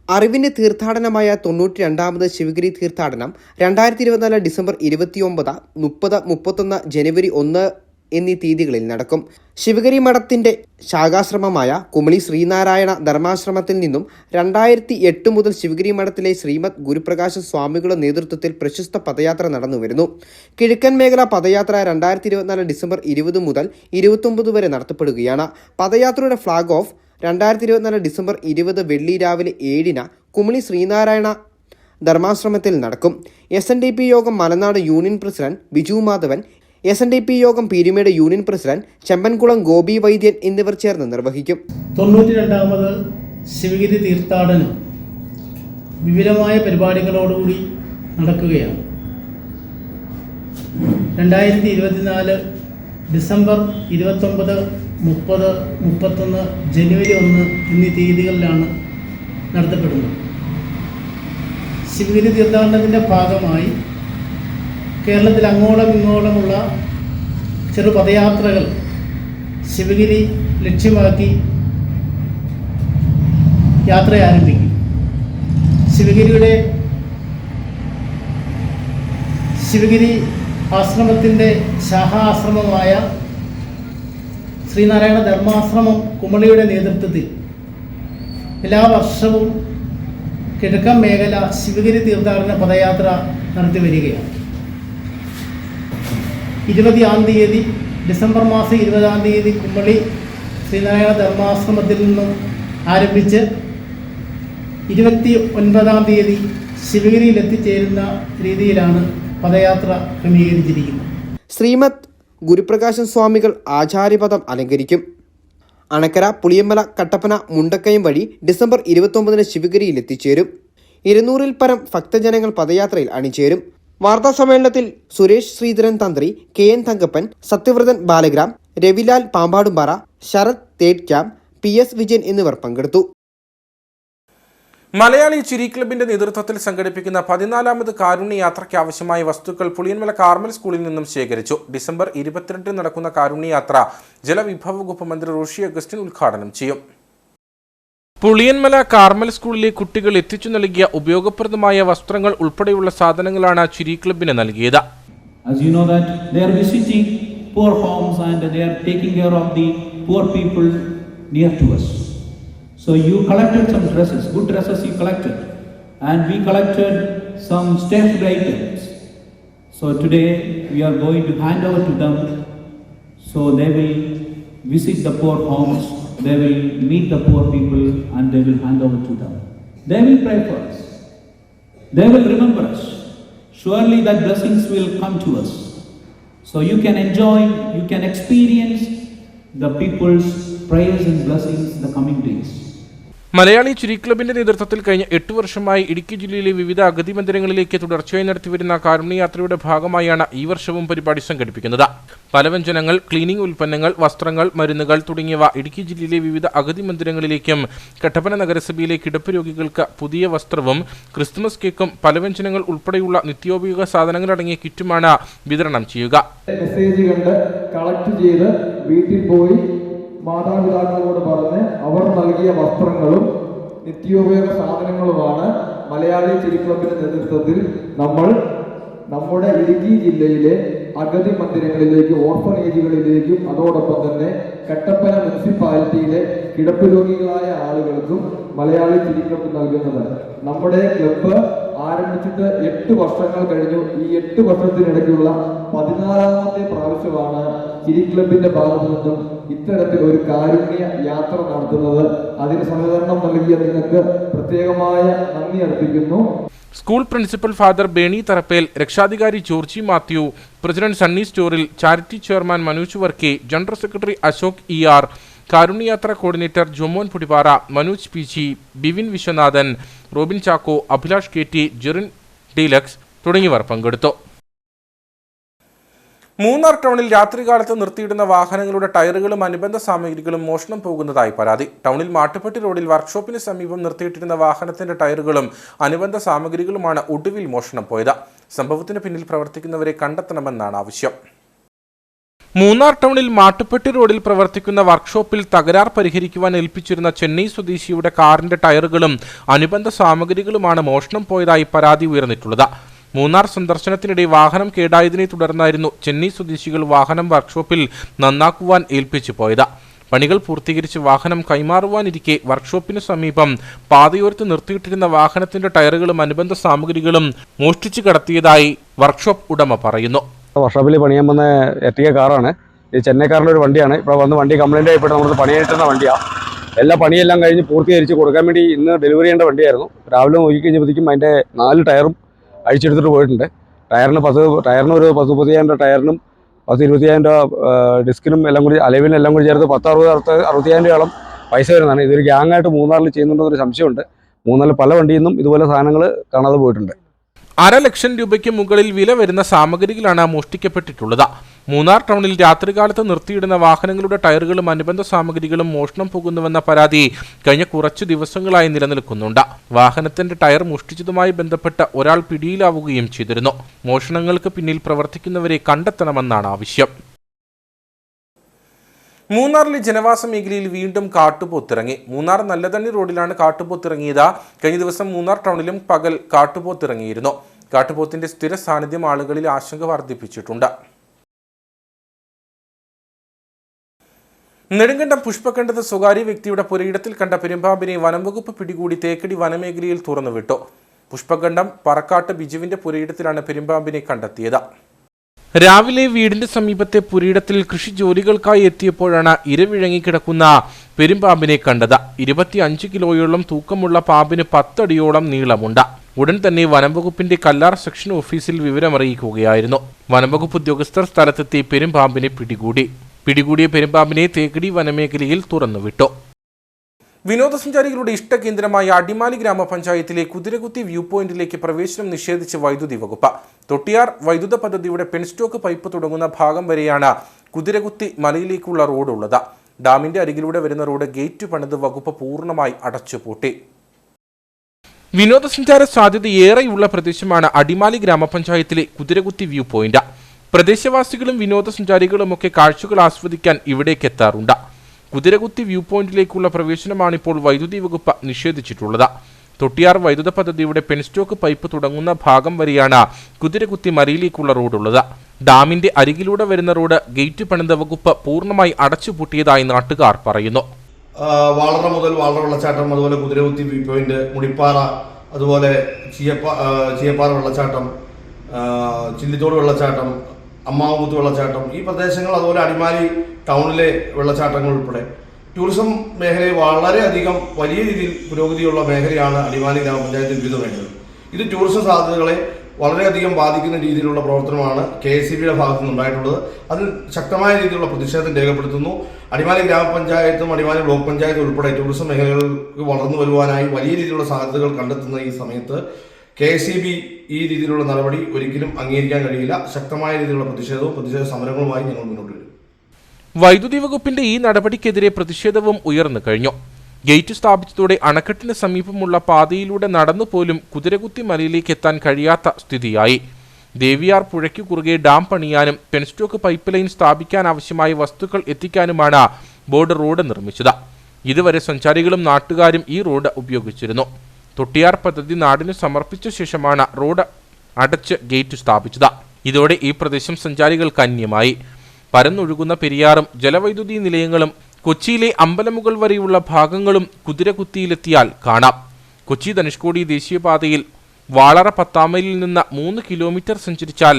അറിവിന്റെ തീർത്ഥാടനമായ 92ാമത് ശിവഗിരി തീർത്ഥാടനം 2024 ഡിസംബർ 29, 30, 31, ജനുവരി 1 എന്നീ തീയതികളിൽ നടക്കും. ശിവഗിരി മഠത്തിന്റെ ശാഖാശ്രമമായ കുമളി ശ്രീനാരായണ ധർമാശ്രമത്തിൽ നിന്നും 2008 മുതൽ ശിവഗിരി മഠത്തിലെ ശ്രീമദ് ഗുരുപ്രകാശ സ്വാമികളുടെ നേതൃത്വത്തിൽ പ്രശസ്ത പദയാത്ര നടന്നുവരുന്നു. കിഴക്കൻ മേഖല പദയാത്ര 2024 ഡിസംബർ 20 മുതൽ 29 വരെ നടത്തപ്പെടുകയാണ്. പദയാത്രയുടെ ഫ്ളാഗ് ഓഫ് 2024 ഡിസംബർ 20 വെള്ളി രാവിലെ 7-ന് കുമളി ശ്രീനാരായണ ധർമാശ്രമത്തിൽ നടക്കും. SNDP യോഗം Malanad union president Biju Madhavan, SNDP യോഗം പീരുമേട് യൂണിയൻ പ്രസിഡന്റ് ചെമ്പൻകുളം ഗോപി വൈദ്യൻ എന്നിവർ ചേർന്ന് നിർവഹിക്കും. 92ാമത് ശിവഗിരി തീർത്ഥാടനം വിപുലമായ പരിപാടികളോടുകൂടി നടക്കുകയാണ്. 2024 ഡിസംബർ 29, 30, 31, ജനുവരി 1 എന്നീ തീയതികളിലാണ് നടത്തപ്പെടുന്നത്. ശിവഗിരി തീർത്ഥാടനത്തിൻ്റെ ഭാഗമായി കേരളത്തിൽ അങ്ങോളം ഇങ്ങോളമുള്ള ചെറു പദയാത്രകൾ ശിവഗിരി ലക്ഷ്യമാക്കി യാത്ര ആരംഭിക്കും. ശിവഗിരി ആശ്രമത്തിൻ്റെ ശാഖാ ആശ്രമമായ ശ്രീനാരായണ ധർമാശ്രമം കുമളിയുടെ നേതൃത്വത്തിൽ എല്ലാ വർഷവും കിഴക്കൻ മേഖല ശിവഗിരി തീർത്ഥാടന പദയാത്ര നടത്തി വരികയാണ്. 20-ാം തീയതി ഡിസംബർ മാസം 20-ാം തീയതി കുമളി ശ്രീനാരായണ ധർമാശ്രമത്തിൽ നിന്നും ആരംഭിച്ച് 29-ാം തീയതി ശിവഗിരിയിൽ എത്തിച്ചേരുന്ന രീതിയിലാണ് പദയാത്ര ക്രമീകരിച്ചിരിക്കുന്നത്. ശ്രീമദ് ഗുരുപ്രകാശൻ സ്വാമികൾ ആചാര്യപദം അലങ്കരിക്കും. അണക്കര, പുളിയമ്മല, കട്ടപ്പന, മുണ്ടക്കയം വഴി ഡിസംബർ 29-ന് ശിവഗിരിയിൽ എത്തിച്ചേരും. 200-ൽ പരം ഭക്തജനങ്ങൾ പദയാത്രയിൽ അണിചേരും. വാർത്താ സമ്മേളനത്തിൽ സുരേഷ് ശ്രീധരൻ തന്ത്രി, KN തങ്കപ്പൻ, സത്യവ്രതൻ ബാലഗ്രാം, രവിലാൽ പാമ്പാടുംപാറ, ശരത് തേഡ് ക്യാമ്പ്, PS വിജയൻ എന്നിവർ പങ്കെടുത്തു. മലയാളി ചിരി ക്ലബിന്റെ നേതൃത്വത്തിൽ സംഘടിപ്പിക്കുന്ന 14ാമത് കാരുണ്യ യാത്രയ്ക്ക് ആവശ്യമായ വസ്തുക്കൾ പുളിയൻമല കാർമൽ സ്കൂളിൽ നിന്നും ശേഖരിച്ചു. ഡിസംബർ 22 നടക്കുന്ന കാരുണ്യ യാത്ര ജലവിഭവ വകുപ്പ് മന്ത്രി റോഷി അഗസ്റ്റിൻ ഉദ്ഘാടനം ചെയ്യും. പുളിയൻമല കാർമൽ സ്കൂളിലെ കുട്ടികൾ എത്തിച്ചു നൽകിയ ഉപയോഗപ്രദമായ വസ്ത്രങ്ങൾ ഉൾപ്പെടെയുള്ള സാധനങ്ങളാണ് ചിരി ക്ലബിന് നൽകിയത്. As you know that they are visiting poor homes and they are taking care of the poor people near to us. So you collected some dresses, good dresses you collected, and we collected some stationery items. So today we are going to hand over to them, so they will visit the poor homes, they will meet the poor people and they will hand over to them. They will pray for us, they will remember us. Surely that blessings will come to us. So you can enjoy, you can experience the people's prayers and blessings in the coming days. Malayali ചിരി ക്ലബിന്റെ നേതൃത്വത്തിൽ കഴിഞ്ഞ 8 വർഷമായി ഇടുക്കി ജില്ലയിലെ വിവിധ അഗതി മന്ദിരങ്ങളിലേക്ക് തുടർച്ചയായി നടത്തിവരുന്ന കാരുണ്യയാത്രയുടെ ഭാഗമായാണ് ഈ വർഷവും പരിപാടി സംഘടിപ്പിക്കുന്നത്. പലവ്യഞ്ജനങ്ങൾ, ക്ലീനിംഗ് ഉൽപ്പന്നങ്ങൾ, വസ്ത്രങ്ങൾ, മരുന്നുകൾ തുടങ്ങിയവ ഇടുക്കി ജില്ലയിലെ വിവിധ അഗതി മന്ദിരങ്ങളിലേക്കും കട്ടപ്പന നഗരസഭയിലെ കിടപ്പ് രോഗികൾക്ക് പുതിയ വസ്ത്രവും ക്രിസ്തുമസ് കേക്കും പലവ്യഞ്ജനങ്ങൾ ഉൾപ്പെടെയുള്ള നിത്യോപയോഗ സാധനങ്ങളടങ്ങിയ കിറ്റുമാണ് വിതരണം ചെയ്യുക. മെസ്സേജുകൾ കളക്ട് ചെയ്ത് വീട്ടിൽ പോയി മാതാപിതാക്കളോട് പറഞ്ഞ് അവർ നൽകിയ വസ്ത്രങ്ങളും നിത്യോപയോഗ സാധനങ്ങളുമാണ് മലയാളി ചിരി ക്ലബിന്റെ നേതൃത്വത്തിൽ നമ്മൾ നമ്മുടെ ഇടുക്കി ജില്ലയിലെ അഗതി മന്ദിരങ്ങളിലേക്ക്, ഓർഫനേജുകളിലേക്കും അതോടൊപ്പം തന്നെ കട്ടപ്പന മുനിസിപ്പാലിറ്റിയിലെ കിടപ്പ് രോഗികളായ ആളുകൾക്കും മലയാളി ചിരി ക്ലബ്ബ് നൽകുന്നത്. നമ്മുടെ ക്ലബ്ബ് ആരംഭിച്ചിട്ട് 8 വർഷങ്ങൾ കഴിഞ്ഞു. ഈ 8 വർഷത്തിനിടയ്ക്കുള്ള 14ാമത്തെ പ്രാവശ്യമാണ് ചിരി ക്ലബിന്റെ ഭാഗത്തു നിന്നും ഇത്തരത്തിൽ ഒരു കാരുണ്യ യാത്ര നടത്തുന്നത്. അതിന് സഹകരണം നൽകിയ നിങ്ങൾക്ക് പ്രത്യേകമായ നന്ദി അർപ്പിക്കുന്നു. School principal father Bernie Tharappel, രക്ഷാധികാരി ജോർജി മാത്യു, പ്രസിഡന്റ് സണ്ണി സ്റ്റോറിൽ, charity chairman Manoj Varkey, general secretary Ashok ER, കാരുണ്യയാത്ര coordinator Jomon Pudippara, Manoj PG, Bivin Viswanathan, Robin Chacko, Abhilash KT, Jerin deluxe തുടങ്ങിയവർ പങ്കെടുത്തു. മൂന്നാർ ടൗണിൽ രാത്രികാലത്ത് നിർത്തിയിടുന്ന വാഹനങ്ങളുടെ ടയറുകളും അനുബന്ധ സാമഗ്രികളും മോഷണം പോകുന്നതായി പരാതി. ടൗണിൽ മാട്ടുപ്പെട്ടി റോഡിൽ വർക്ക്ഷോപ്പിന് സമീപം നിർത്തിയിട്ടിരുന്ന വാഹനത്തിന്റെ ടയറുകളും അനുബന്ധ സാമഗ്രികളുമാണ് ഒടുവിൽ മോഷണം പോയത്. സംഭവത്തിന് പിന്നിൽ പ്രവർത്തിക്കുന്നവരെ കണ്ടെത്തണമെന്നാണ് ആവശ്യം. മൂന്നാർ ടൗണിൽ മാട്ടുപ്പെട്ടി റോഡിൽ പ്രവർത്തിക്കുന്ന വർക്ക്ഷോപ്പിൽ തകരാർ പരിഹരിക്കുവാൻ ഏൽപ്പിച്ചിരുന്ന ചെന്നൈ സ്വദേശിയുടെ കാറിന്റെ ടയറുകളും അനുബന്ധ സാമഗ്രികളുമാണ് മോഷണം പോയതായി പരാതി ഉയർന്നിട്ടുള്ളത്. മൂന്നാർ സന്ദർശനത്തിനിടെ വാഹനം കേടായതിനെ തുടർന്നായിരുന്നു ചെന്നൈ സ്വദേശികൾ വാഹനം വർക്ക്ഷോപ്പിൽ നന്നാക്കുവാൻ ഏൽപ്പിച്ചു പോയത്. പണികൾ പൂർത്തീകരിച്ച് വാഹനം കൈമാറുവാനിരിക്കെ വർക്ക്ഷോപ്പിന് സമീപം പാതയോരത്ത് നിർത്തിയിട്ടിരുന്ന വാഹനത്തിന്റെ ടയറുകളും അനുബന്ധ സാമഗ്രികളും മോഷ്ടിച്ചു കടത്തിയതായി വർക്ക്ഷോപ്പ് ഉടമ പറയുന്നു. വർക്ക്ഷോപ്പിൽ പണിയാൻ വന്ന എർട്ടിഗ കാറാണ്. ഇത് ചെന്നൈക്കാരൻ്റെ ഒരു വണ്ടിയാണ്. ഇപ്പോൾ വന്ന് വണ്ടി കംപ്ലൈൻ്റ് ആയിപ്പോട്ട് നമുക്ക് പണിയായിട്ടുന്ന വണ്ടിയാണ്. എല്ലാ പണിയെല്ലാം കഴിഞ്ഞ് പൂർത്തീകരിച്ച് കൊടുക്കാൻ വേണ്ടി ഇന്ന് ഡെലിവറി ചെയ്യേണ്ട വണ്ടിയായിരുന്നു. രാവിലെ നോക്കിക്കഴിഞ്ഞപ്പോഴത്തേക്കും അതിൻ്റെ 4 ടയറും അഴിച്ചെടുത്തിട്ട് പോയിട്ടുണ്ട്. ടയറിന് ഒരു 10-30,000 രൂപ ടയറിനും 10-20,000 രൂപ ഡിസ്കിനും എല്ലാം കൂടി അലവിനെല്ലാം കൂടി ചേർത്ത് 60,000 രൂപയോളം പൈസ വരുന്നതാണ്. ഇതൊരു ഗ്യാങ്ങായിട്ട് മൂന്നാറിൽ ചെയ്യുന്നുണ്ടെന്നൊരു സംശയമുണ്ട്. മൂന്നാറിൽ പല വണ്ടിയിൽ നിന്നും ഇതുപോലെ സാധനങ്ങൾ കാണാതെ പോയിട്ടുണ്ട്. 1.5 ലക്ഷം രൂപയ്ക്ക് മുകളിൽ വില വരുന്ന സാമഗ്രികളാണ് മോഷ്ടിക്കപ്പെട്ടിട്ടുള്ളത്. മൂന്നാർ ടൗണിൽ രാത്രികാലത്ത് നിർത്തിയിടുന്ന വാഹനങ്ങളുടെ ടയറുകളും അനുബന്ധ സാമഗ്രികളും മോഷണം പോകുന്നുവെന്ന പരാതി കഴിഞ്ഞ കുറച്ചു ദിവസങ്ങളായി നിലനിൽക്കുന്നുണ്ട്. വാഹനത്തിന്റെ ടയർ മോഷ്ടിച്ചതുമായി ബന്ധപ്പെട്ട് ഒരാൾ പിടിയിലാവുകയും ചെയ്തിരുന്നു. മോഷണങ്ങൾക്ക് പിന്നിൽ പ്രവർത്തിക്കുന്നവരെ കണ്ടെത്തണമെന്നാണ് ആവശ്യം. മൂന്നാറിലെ ജനവാസ മേഖലയിൽ വീണ്ടും കാട്ടുപോത്തിറങ്ങി. മൂന്നാർ നല്ലതണ്ണി റോഡിലാണ് കാട്ടുപോത്തിറങ്ങിയത്. കഴിഞ്ഞ ദിവസം മൂന്നാർ ടൗണിലും പകൽ കാട്ടുപോത്തിറങ്ങിയിരുന്നു. കാട്ടുപോത്തിന്റെ സ്ഥിര സാന്നിധ്യം ആളുകളിൽ ആശങ്ക വർദ്ധിപ്പിച്ചിട്ടുണ്ട്. നെടുങ്കണ്ടം പുഷ്പക്കണ്ടത്ത് സ്വകാര്യ വ്യക്തിയുടെ പുരയിടത്തിൽ കണ്ട പെരുമ്പാമ്പിനെ വനംവകുപ്പ് പിടികൂടി തേക്കടി വനമേഖലയിൽ തുറന്നുവിട്ടു. പുഷ്പക്കണ്ടം പറക്കാട്ട് ബിജുവിന്റെ പുരയിടത്തിലാണ് പെരുമ്പാമ്പിനെ കണ്ടെത്തിയത്. രാവിലെ വീടിന്റെ സമീപത്തെ പുരയിടത്തിൽ കൃഷി ജോലികൾക്കായി എത്തിയപ്പോഴാണ് ഇരവിഴങ്ങിക്കിടക്കുന്ന പെരുമ്പാമ്പിനെ കണ്ടത്. 25 കിലോയോളം തൂക്കമുള്ള പാമ്പിന് 10 അടിയോളം നീളമുണ്ട്. ഉടൻ തന്നെ വനംവകുപ്പിന്റെ കല്ലാർ സെക്ഷൻ ഓഫീസിൽ വിവരമറിയിക്കുകയായിരുന്നു. വനംവകുപ്പ് ഉദ്യോഗസ്ഥർ സ്ഥലത്തെത്തി പെരുമ്പാമ്പിനെ പിടികൂടിയ പെരുമ്പാമ്പിനെ തേക്കടി വനമേഖലയിൽ തുറന്നുവിട്ടു. വിനോദസഞ്ചാരികളുടെ ഇഷ്ടകേന്ദ്രമായ അടിമാലി ഗ്രാമപഞ്ചായത്തിലെ കുതിരകുത്തി വ്യൂ പോയിന്റിലേക്ക് പ്രവേശനം നിഷേധിച്ച് വൈദ്യുതി വകുപ്പ്. തൊട്ടിയാർ വൈദ്യുത പദ്ധതിയുടെ പെൻസ്റ്റോക്ക് പൈപ്പ് തുടങ്ങുന്ന ഭാഗം വരെയാണ് കുതിരകുത്തി മലയിലേക്കുള്ള റോഡുള്ളത്. ഡാമിന്റെ അരികിലൂടെ വരുന്ന റോഡ് ഗേറ്റ് പണിത് വകുപ്പ് പൂർണ്ണമായി അടച്ചുപൂട്ടി. വിനോദസഞ്ചാര സാധ്യത ഏറെയുള്ള പ്രദേശമാണ് അടിമാലി ഗ്രാമപഞ്ചായത്തിലെ കുതിരകുത്തി വ്യൂ പോയിന്റ്. പ്രദേശവാസികളും വിനോദസഞ്ചാരികളുമൊക്കെ കാഴ്ചകൾ ആസ്വദിക്കാൻ ഇവിടേക്ക് എത്താറുണ്ട്. കുതിരകുത്തി വ്യൂ പോയിന്റിലേക്കുള്ള പ്രവേശനമാണിപ്പോൾ വൈദ്യുതി വകുപ്പ് നിഷേധിച്ചിട്ടുള്ളത്. തൊട്ടിയാർ വൈദ്യുത പദ്ധതിയുടെ പെൻസ്റ്റോക്ക് പൈപ്പ് തുടങ്ങുന്ന ഭാഗം വരെയാണ് കുതിരകുത്തി മലയിലേക്കുള്ള റോഡുള്ളത്. ഡാമിന്റെ അരികിലൂടെ വരുന്ന റോഡ് ഗേറ്റ് പണിത വകുപ്പ് പൂർണ്ണമായി അടച്ചുപൂട്ടിയതായി നാട്ടുകാർ പറയുന്നു. വാളറ മുതൽ വാളറ വെള്ളച്ചാട്ടം, അതുപോലെ കുതിരകുത്തി വ്യൂ പോയിന്റ്, മുടിപ്പാറ, അതുപോലെ ചീയപ്പാറ വെള്ളച്ചാട്ടം, ചില്ലിത്തോട് വെള്ളച്ചാട്ടം, അമ്മാവുകുത്ത് വെള്ളച്ചാട്ടം, ഈ പ്രദേശങ്ങൾ, അതുപോലെ അടിമാലി ടൗണിലെ വെള്ളച്ചാട്ടങ്ങൾ ഉൾപ്പെടെ ടൂറിസം മേഖലയിൽ വളരെയധികം വലിയ രീതിയിൽ പുരോഗതിയുള്ള മേഖലയാണ് അടിമാലി ഗ്രാമപഞ്ചായത്തിൽ വിവിധ മേഖലകൾ. ഇത് ടൂറിസം സാധ്യതകളെ വളരെയധികം ബാധിക്കുന്ന രീതിയിലുള്ള പ്രവർത്തനമാണ് KSEBയുടെ ഭാഗത്തു നിന്നുണ്ടായിട്ടുള്ളത്. അതിൽ ശക്തമായ രീതിയിലുള്ള പ്രതിഷേധം രേഖപ്പെടുത്തുന്നു. അടിമാലി ഗ്രാമപഞ്ചായത്തും അടിമാലി ബ്ലോക്ക് പഞ്ചായത്തും ഉൾപ്പെടെ ടൂറിസം മേഖലകൾക്ക് വളർന്നു വരുവാനായി വലിയ രീതിയിലുള്ള സാധ്യതകൾ കണ്ടെത്തുന്ന ഈ സമയത്ത് KSEB ഈ രീതിയിലുള്ള നടപടി ഒരിക്കലും അംഗീകരിക്കാൻ കഴിയില്ല. ശക്തമായ രീതിയിലുള്ള പ്രതിഷേധ സമരങ്ങളുമായി ഞങ്ങൾ മുന്നോട്ട് വരും. വൈദ്യുതി വകുപ്പിന്റെ ഈ നടപടിക്കെതിരെ പ്രതിഷേധവും ഉയർന്നു കഴിഞ്ഞു. ഗേറ്റ് സ്ഥാപിച്ചതോടെ അണക്കെട്ടിന് സമീപമുള്ള പാതയിലൂടെ നടന്നുപോലും കുതിരകുത്തി മലയിലേക്ക് എത്താൻ കഴിയാത്ത സ്ഥിതിയായി. ദേവിയാർ പുഴയ്ക്കു കുറുകെ ഡാം പണിയാനും പെൻസ്റ്റോക്ക് പൈപ്പ് ലൈൻ സ്ഥാപിക്കാനാവശ്യമായ വസ്തുക്കൾ എത്തിക്കാനുമാണ് ബോർഡ് റോഡ് നിർമ്മിച്ചത്. ഇതുവരെ സഞ്ചാരികളും നാട്ടുകാരും ഈ റോഡ് ഉപയോഗിച്ചിരുന്നു. തൊട്ടിയാർ പദ്ധതി നാടിന് സമർപ്പിച്ച ശേഷമാണ് റോഡ് അടച്ച് ഗേറ്റ് സ്ഥാപിച്ചത്. ഇതോടെ ഈ പ്രദേശം സഞ്ചാരികൾക്ക് അന്യമായി. പരന്നൊഴുകുന്ന പെരിയാറും ജലവൈദ്യുതി നിലയങ്ങളും കൊച്ചിയിലെ അമ്പലമുകൾ വരെയുള്ള ഭാഗങ്ങളും കുതിരകുത്തിയിലെത്തിയാൽ കാണാം. കൊച്ചി ധനുഷ്കോടി ദേശീയപാതയിൽ വാളറ 10 മൈലിൽ നിന്ന് 3 കിലോമീറ്റർ സഞ്ചരിച്ചാൽ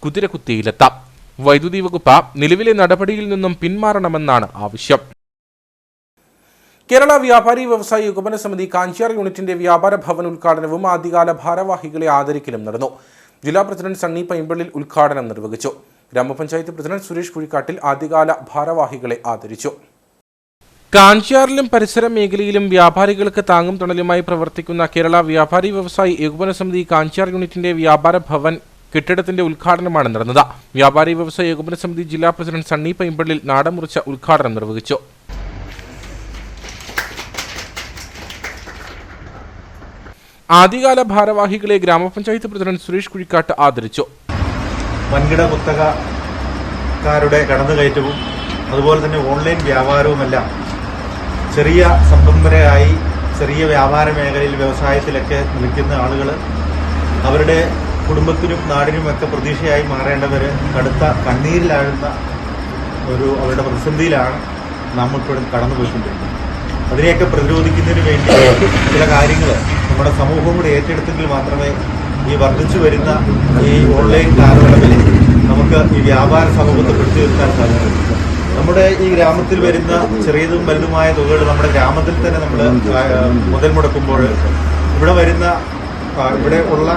കുതിരകുത്തിയിലെത്താം. വൈദ്യുതി വകുപ്പ് നിലവിലെ നടപടിയിൽ നിന്നും പിന്മാറണമെന്നാണ് ആവശ്യം. കേരള വ്യാപാരി വ്യവസായി ഏകോപന സമിതി കാഞ്ചിയാർ യൂണിറ്റിന്റെ വ്യാപാര ഭവൻ ഉദ്ഘാടനവും ആദ്യകാല ഭാരവാഹികളെ ആദരിക്കലും നടന്നു. ജില്ലാ പ്രസിഡന്റ് സണ്ണി പൈമ്പിളിൽ ഉദ്ഘാടനം നിർവഹിച്ചു. ഗ്രാമപഞ്ചായത്ത് പ്രസിഡന്റ് സുരേഷ് കുഴിക്കാട്ടിൽ ആദ്യകാല ഭാരവാഹികളെ ആദരിച്ചു. കാഞ്ചിയാറിലും പരിസര മേഖലയിലും വ്യാപാരികൾക്ക് താങ്ങും തണലുമായി പ്രവർത്തിക്കുന്ന കേരള വ്യാപാരി വ്യവസായി ഏകോപന സമിതി കാഞ്ചിയാർ യൂണിറ്റിന്റെ വ്യാപാര ഭവൻ കെട്ടിടത്തിന്റെ ഉദ്ഘാടനമാണ് നടന്നത്. വ്യാപാരി വ്യവസായി ഏകോപന സമിതി ജില്ലാ പ്രസിഡന്റ് സണ്ണി പൈമ്പിളിൽ നാടമുറിച്ച ഉദ്ഘാടനം നിർവഹിച്ചു. ആദ്യകാല ഭാരവാഹികളെ ഗ്രാമപഞ്ചായത്ത് പ്രസിഡന്റ് സുരേഷ് കുഴിക്കാട്ട് ആദരിച്ചു. വൻകിട കുത്തകക്കാരുടെ കടന്നുകയറ്റവും അതുപോലെ തന്നെ ഓൺലൈൻ വ്യാപാരവുമെല്ലാം ചെറിയ സംരംഭകരായി ചെറിയ വ്യാപാര മേഖലയിൽ വ്യവസായത്തിലൊക്കെ നിൽക്കുന്ന ആളുകൾ അവരുടെ കുടുംബത്തിനും നാടിനുമൊക്കെ പ്രതീക്ഷയായി മാറേണ്ടവർ കടുത്ത കണ്ണീരിലാഴുന്ന അവരുടെ പ്രതിസന്ധിയിലാണ് നാം ഇപ്പോൾ കടന്നുപോയിക്കൊണ്ടിരിക്കുന്നത്. അതിനെയൊക്കെ പ്രതിരോധിക്കുന്നതിന് വേണ്ടി ചില കാര്യങ്ങൾ നമ്മുടെ സമൂഹം കൂടെ ഏറ്റെടുത്തെങ്കിൽ മാത്രമേ ഈ വർദ്ധിച്ചു വരുന്ന ഈ ഓൺലൈൻ കാലയളവിൽ നമുക്ക് ഈ വ്യാപാര സമൂഹത്തെ പിടിച്ചു നിർത്താൻ സാധിക്കും. നമ്മുടെ ഈ ഗ്രാമത്തിൽ വരുന്ന ചെറിയതും വലുതുമായ തുകകൾ നമ്മുടെ ഗ്രാമത്തിൽ തന്നെ നമ്മൾ മുതൽ മുടക്കുമ്പോൾ ഇവിടെ ഉള്ള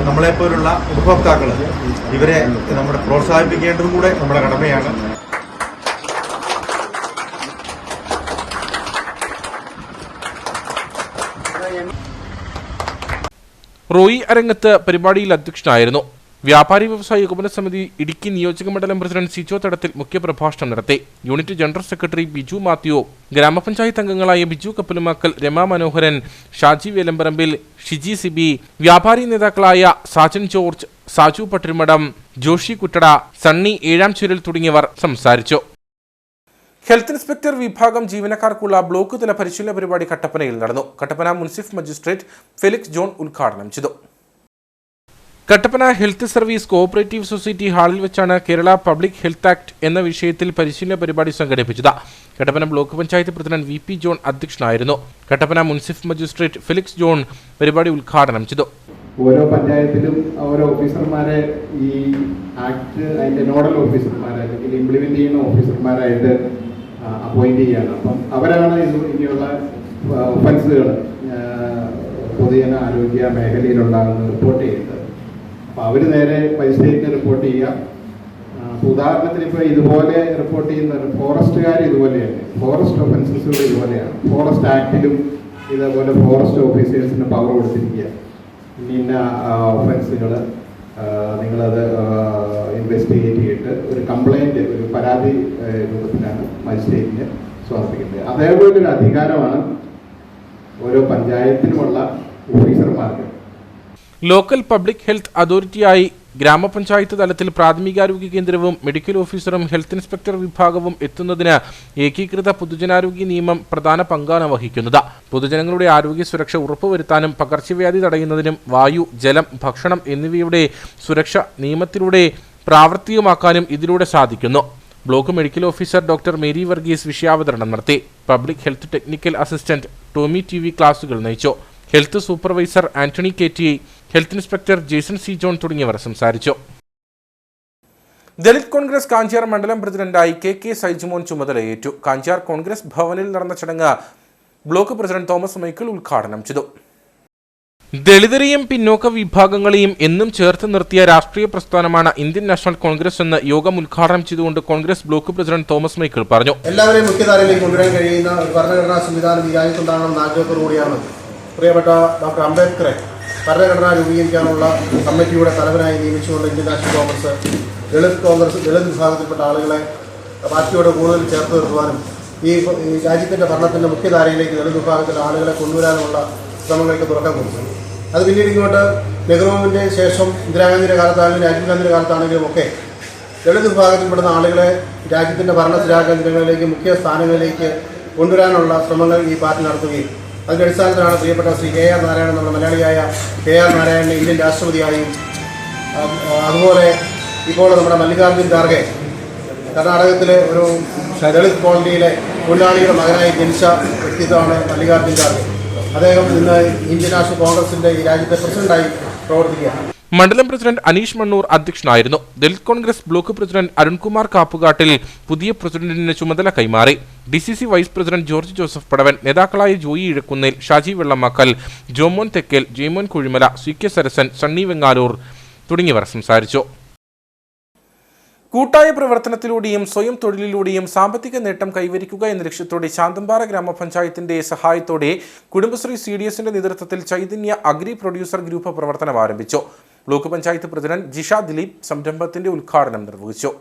നമ്മളെപ്പോലുള്ള ഉപഭോക്താക്കൾ ഇവരെ നമ്മുടെ പ്രോത്സാഹിപ്പിക്കേണ്ടതും കൂടെ നമ്മുടെ കടമയാണ്. റോയി അരങ്ങത്ത് പരിപാടിയിൽ അധ്യക്ഷനായിരുന്നു. വ്യാപാരി വ്യവസായി ഏകോപന സമിതി ഇടുക്കി നിയോജക മണ്ഡലം പ്രസിഡന്റ് സിജോ തടത്തിൽ മുഖ്യപ്രഭാഷണം നടത്തി. Unit general secretary Biju Mathew, ഗ്രാമപഞ്ചായത്ത് അംഗങ്ങളായ ബിജു കപ്പലുമാക്കൽ, രമാ മനോഹരൻ, ഷാജി വേലമ്പറമ്പിൽ, ഷിജി സിബി, വ്യാപാരി നേതാക്കളായ സാജൻ ജോർജ്, സാജു പട്ടിമടം, ജോഷി കുട്ടട, സണ്ണി ഏഴാംചുരൽ തുടങ്ങിയവർ സംസാരിച്ചു. ഹെൽത്ത് ഇൻസ്പെക്ടർ വിഭാഗം ജീവനക്കാർക്കുള്ള ബ്ലോക്ക് തല പരിശീലന പരിപാടി കട്ടപ്പനയിൽ നടന്നു. കട്ടപ്പന മുൻസിഫ് മജിസ്ട്രേറ്റ് ഫെലിക്സ് ജോൺ ഉദ്ഘാടനം ചെയ്തു. Kattappana health service cooperative society ഹാളിൽ വെച്ചാണ് കേരള പബ്ലിക് ഹെൽത്ത് ആക്ട് എന്ന വിഷയത്തിൽ പരിശീലന പരിപാടി സംഘടിപ്പിച്ചത്. Kattappana block panchayat president V John അധ്യക്ഷനായിരുന്നു. കട്ടപ്പന മുൻസിഫ് മജിസ്ട്രേറ്റ് ഫെലിക്സ് ജോൺ പരിപാടി ഉദ്ഘാടനം ചെയ്തു. ഓരോ പഞ്ചായത്തിലും ഓരോ ഓഫീസർമാരെ ഈ ആക്ട് അതിന്റെ നോഡൽ ഓഫീസർമാരെ അല്ലെങ്കിൽ ഇംപ്ലിമെന്റ് ചെയ്യുന്ന ഓഫീസർമാരായിട്ട് അപ്പോയിന്റ് ചെയ്യാണ്. അപ്പം അവരാണ് ഇനിയുള്ള ഒഫൻസുകൾ പൊതുജന ആരോഗ്യ മേഖലയിലുണ്ടാകുന്ന റിപ്പോർട്ട് ചെയ്യുന്നത്. അപ്പോൾ അവർ നേരെ മജിസ്ട്രേറ്റിന് റിപ്പോർട്ട് ചെയ്യുക. ഉദാഹരണത്തിന് ഇപ്പോൾ ഇതുപോലെ റിപ്പോർട്ട് ചെയ്യുന്ന ഫോറസ്റ്റുകാർ ഇതുപോലെയാണ്, ഫോറസ്റ്റ് ഒഫൻസസുകൾ ഇതുപോലെയാണ്. ഫോറസ്റ്റ് ആക്ടിലും ഇതേപോലെ ഫോറസ്റ്റ് ഓഫീസേഴ്സിന് പവർ കൊടുത്തിരിക്കുക. ഇന്ന ഒഫൻസുകൾ നിങ്ങളത് ഇൻവെസ്റ്റിഗേറ്റ് ചെയ്തിട്ട് ഒരു കംപ്ലൈൻറ്റ്, ഒരു പരാതി രൂപത്തിലാണ് മജിസ്ട്രേറ്റിന് സമർപ്പിക്കുന്നത്. അതേപോലെ ഒരു അധികാരമാണ് ഓരോ പഞ്ചായത്തിനുമുള്ള ഓഫീസർമാർക്ക്. ലോക്കൽ പബ്ലിക് ഹെൽത്ത് അതോറിറ്റിയായി ഗ്രാമപഞ്ചായത്ത് തലത്തിൽ പ്രാഥമികാരോഗ്യ കേന്ദ്രവും മെഡിക്കൽ ഓഫീസറും ഹെൽത്ത് ഇൻസ്പെക്ടർ വിഭാഗവും എത്തുന്നതിന് ഏകീകൃത പൊതുജനാരോഗ്യ നിയമം പ്രധാന പങ്കാണ് വഹിക്കുന്നത്. പൊതുജനങ്ങളുടെ ആരോഗ്യ സുരക്ഷ ഉറപ്പുവരുത്താനും പകർച്ചവ്യാധി തടയുന്നതിനും വായു, ജലം, ഭക്ഷണം എന്നിവയുടെ സുരക്ഷ നിയമത്തിലൂടെ പ്രാവർത്തികമാക്കാനും ഇതിലൂടെ സാധിക്കുന്നു. Block medical officer doctor Mary Varghese വിഷയാവതരണം നടത്തി. Public health technical assistant Tommy TV ക്ലാസുകൾ നയിച്ചു. Health supervisor Antony KT, health inspector Jason C John തുടങ്ങിയവർ സംസാരിച്ചു. ദളിത് കോൺഗ്രസ് കാഞ്ചിയാർ മണ്ഡലം പ്രസിഡന്റായി KK സൈജുമോൻ ചുമതലയേറ്റു. കാഞ്ചിയാർ കോൺഗ്രസ് ഭവനിൽ നടന്ന ചടങ്ങ് ബ്ലോക്ക് പ്രസിഡന്റ് തോമസ് മൈക്കിൾ ഉദ്ഘാടനം ചെയ്തു. ദളിതരെയും പിന്നോക്ക വിഭാഗങ്ങളെയും എന്നും ചേർത്ത് നിർത്തിയ രാഷ്ട്രീയ പ്രസ്ഥാനമാണ് ഇന്ത്യൻ നാഷണൽ കോൺഗ്രസ് എന്ന് യോഗം ഉദ്ഘാടനം ചെയ്തുകൊണ്ട് Congress block president Thomas Michael പറഞ്ഞു. എല്ലാവരെയും മുഖ്യധാരയിലേക്ക് കൊണ്ടുവരാൻ കഴിയുന്ന ഒരു ഭരണഘടനാ സംവിധാനം ഈ രാജ്യത്തുണ്ടാകണം ആഗ്രഹത്തോടുകൂടിയാണ് പ്രിയപ്പെട്ട ഡോക്ടർ അംബേദ്കറെ ഭരണഘടന രൂപീകരിക്കാനുള്ള കമ്മിറ്റിയുടെ തലവനായി നിയമിച്ചുകൊണ്ട് ഇന്ത്യൻ നാഷണൽ കോൺഗ്രസ് ദളിത് വിഭാഗത്തിൽപ്പെട്ട ആളുകളെ പാർട്ടിയോട് കൂടുതൽ ചേർത്ത് നിർത്തുവാനും ഈ രാജ്യത്തിൻ്റെ ഭരണത്തിൻ്റെ മുഖ്യധാരയിലേക്ക് ദളിത് വിഭാഗത്തിലെ ആളുകളെ കൊണ്ടുവരാനുള്ള ശ്രമങ്ങൾക്ക് തുടക്കം കൊടുത്തു. അത് പിന്നീട് ഇങ്ങോട്ട് നെഹ്റുവിൻ്റെ ശേഷം ഇന്ദിരാഗാന്ധിയുടെ കാലത്താണെങ്കിലും രാജീവ് ഗാന്ധിയുടെ കാലത്താണെങ്കിലും ഒക്കെ ദളിത് വിഭാഗത്തിൽപ്പെടുന്ന ആളുകളെ രാജ്യത്തിൻ്റെ ഭരണസ്ഥിരാ കേന്ദ്രങ്ങളിലേക്ക് മുഖ്യ സ്ഥാനങ്ങളിലേക്ക് കൊണ്ടുവരാനുള്ള ശ്രമങ്ങൾ ഈ പാർട്ടി നടത്തുകയും അതിൻ്റെ അടിസ്ഥാനത്തിലാണ് പ്രിയപ്പെട്ട ശ്രീ KR നാരായണൻ, നമ്മുടെ മലയാളിയായ KR നാരായണനെ ഇന്ത്യൻ രാഷ്ട്രപതിയായും അതുപോലെ ഇപ്പോൾ നമ്മുടെ മല്ലികാർജുൻ ഖാർഗെ കർണാടകത്തിലെ ഒരു ദളിത് കോളനിയിലെ തൊഴിലാളിയുടെ മകനായി ജനിച്ച വ്യക്തിത്വമാണ് മല്ലികാർജുൻ ഖാർഗെ. അദ്ദേഹം ഇന്ന് ഇന്ത്യൻ നാഷണൽ കോൺഗ്രസിന്റെ ഈ രാജ്യത്തെ പ്രസിഡന്റായി പ്രവർത്തിക്കുകയാണ്. മണ്ഡലം പ്രസിഡന്റ് അനീഷ് മണ്ണൂർ അധ്യക്ഷനായിരുന്നു. ദളിത് കോൺഗ്രസ് ബ്ലോക്ക് പ്രസിഡന്റ് അരുൺകുമാർ കാപ്പുകാട്ടിൽ പുതിയ പ്രസിഡന്റിന് ചുമതല കൈമാറി. DCC vice president George Joseph Padavan, നേതാക്കളായ ജോയി ഇഴക്കുന്നേൽ, ഷാജി വെള്ളമാക്കൽ, ജോമോൻ തെക്കേൽ, ജെയ്മോൻ കുഴിമല, CK സരസൻ, സണ്ണി വെങ്ങാലൂർ തുടങ്ങിയവർ സംസാരിച്ചു. കൂട്ടായ പ്രവർത്തനത്തിലൂടെയും സ്വയം തൊഴിലിലൂടെയും സാമ്പത്തിക നേട്ടം കൈവരിക്കുക എന്ന ലക്ഷ്യത്തോടെ ശാന്തമ്പാറ ഗ്രാമപഞ്ചായത്തിന്റെ സഹായത്തോടെ കുടുംബശ്രീ CDSന്റെ നേതൃത്വത്തിൽ ചൈതന്യ അഗ്രി പ്രൊഡ്യൂസർ ഗ്രൂപ്പ് പ്രവർത്തനം ആരംഭിച്ചു. ബ്ലോക്ക് പഞ്ചായത്ത് പ്രസിഡന്റ് ജിഷ ദിലീപ് സംരംഭത്തിന്റെ ഉദ്ഘാടനം നിർവഹിച്ചു.